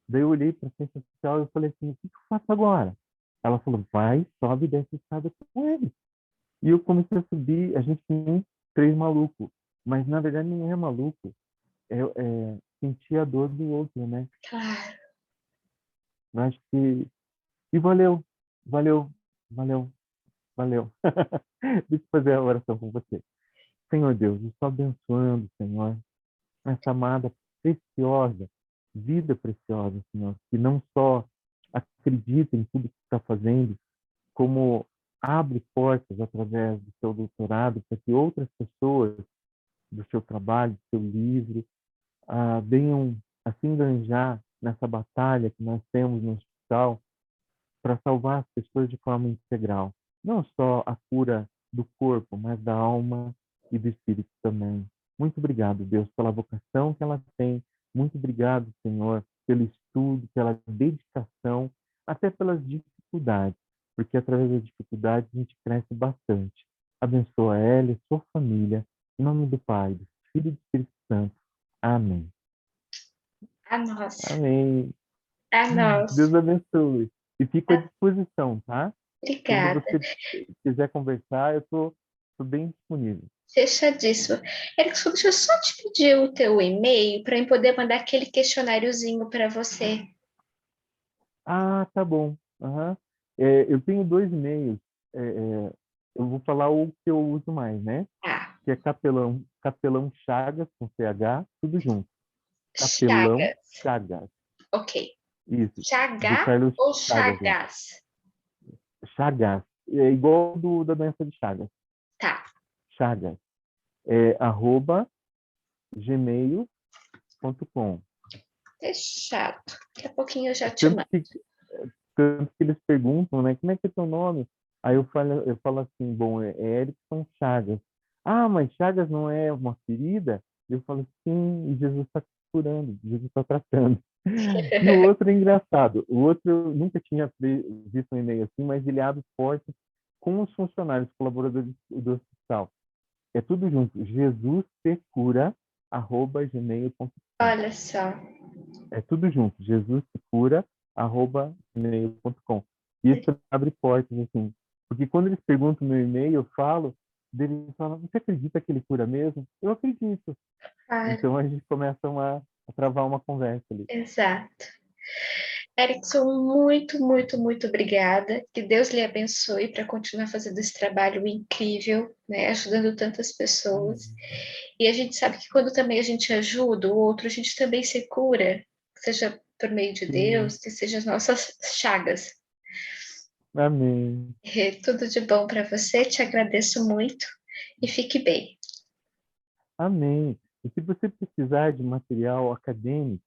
Daí eu olhei para a assistente social e eu falei assim, o que eu faço agora? Ela falou, vai, sobe e desce a escada com ele. E eu comecei a subir, a gente tem três malucos, mas na verdade não é maluco, é sentir a dor do outro, né?
Claro.
Eu acho que... E valeu, valeu, valeu, valeu. Deixa eu fazer a oração com você. Senhor Deus, eu estou abençoando, Senhor, essa amada preciosa, vida preciosa, Senhor, que não só acredita em tudo que está fazendo, como abre portas através do seu doutorado para que outras pessoas do seu trabalho, do seu livro, venham a se enganjar nessa batalha que nós temos no hospital para salvar as pessoas de forma integral. Não só a cura do corpo, mas da alma e do espírito também. Muito obrigado, Deus, pela vocação que ela tem. Muito obrigado, Senhor, pelo estudo, pela dedicação, até pelas dificuldades, porque através das dificuldades a gente cresce bastante. Abençoa ela e sua família. Em nome do Pai, do Filho e do Espírito Santo. Amém.
A nós.
Amém.
A nós.
Deus abençoe. E fico à disposição, tá? Quando
Obrigada.
você quiser conversar, eu estou bem disponível.
Fechadíssimo. Erickson, deixa eu só te pedir o teu e-mail para eu poder mandar aquele questionáriozinho para você.
Ah, tá bom. Uhum. Eu tenho dois e-mails. Eu vou falar o que eu uso mais, né?
Ah,
Que é Capelão Chagas, com CH, tudo junto. Capelão
Chagas.
Chagas.
Ok.
Isso. Do
Chagas
Carlos
ou
Chagas. Né?
Chagas?
Chagas. É igual da doença de Chagas.
Tá.
Chagas. @ gmail.com.
Fechado. Daqui a pouquinho eu já te
Tanto
mando.
que, tanto que eles perguntam, né? Como é que é teu nome? Aí eu falo assim, bom, é Erickson Chagas. Ah, mas Chagas não é uma ferida? Eu falo, sim, e Jesus está curando, Jesus está tratando. E o outro é engraçado. O outro eu nunca tinha visto um e-mail assim, mas ele abre portas com os funcionários, colaboradores do hospital. É tudo junto. jesussecura@gmail.com.
Olha só.
É tudo junto. jesussecura@gmail.com. E isso abre portas, assim. Porque quando eles perguntam no e-mail, eu falo, eles falam, você acredita que ele cura mesmo? Eu acredito.
Claro,
Então a gente começa a travar uma conversa ali.
exato. Erickson, muito, muito, muito obrigada. Que Deus lhe abençoe para continuar fazendo esse trabalho incrível, né? Ajudando tantas pessoas.
Amém.
E a gente sabe que quando também a gente ajuda o outro, a gente também se cura, seja por meio de
Sim.
Deus, que seja as nossas chagas.
Amém.
Tudo de bom para você, te agradeço muito e fique bem.
Amém. E se você precisar de material acadêmico,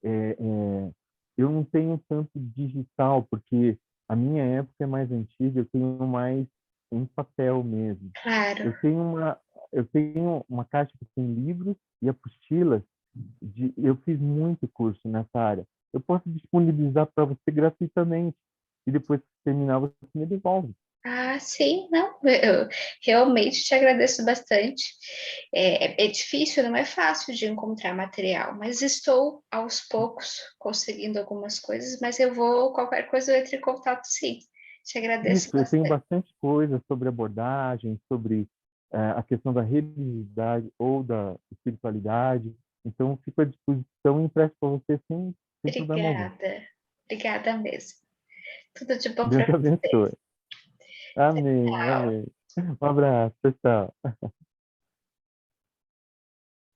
é, é, eu não tenho tanto digital, porque a minha época é mais antiga, eu tenho mais em papel mesmo.
Claro.
Eu tenho uma caixa que tem livros e apostilas. Eu fiz muito curso nessa área. Eu posso disponibilizar para você gratuitamente. E depois que terminar, você me devolve.
Ah, sim, não, eu realmente te agradeço bastante. É difícil, não é fácil de encontrar material, mas estou aos poucos conseguindo algumas coisas, mas qualquer coisa eu entro em contato sim. Te agradeço
Isso, eu tenho
bastante.
bastante coisa sobre abordagem, sobre a questão da religiosidade ou da espiritualidade. Então, fico à disposição e empresto para você sem problema algum.
Obrigada, obrigada mesmo. Tudo de bom
Deus
para você.
abençoe. Amém,
Tchau.
amém. Um abraço, tchau.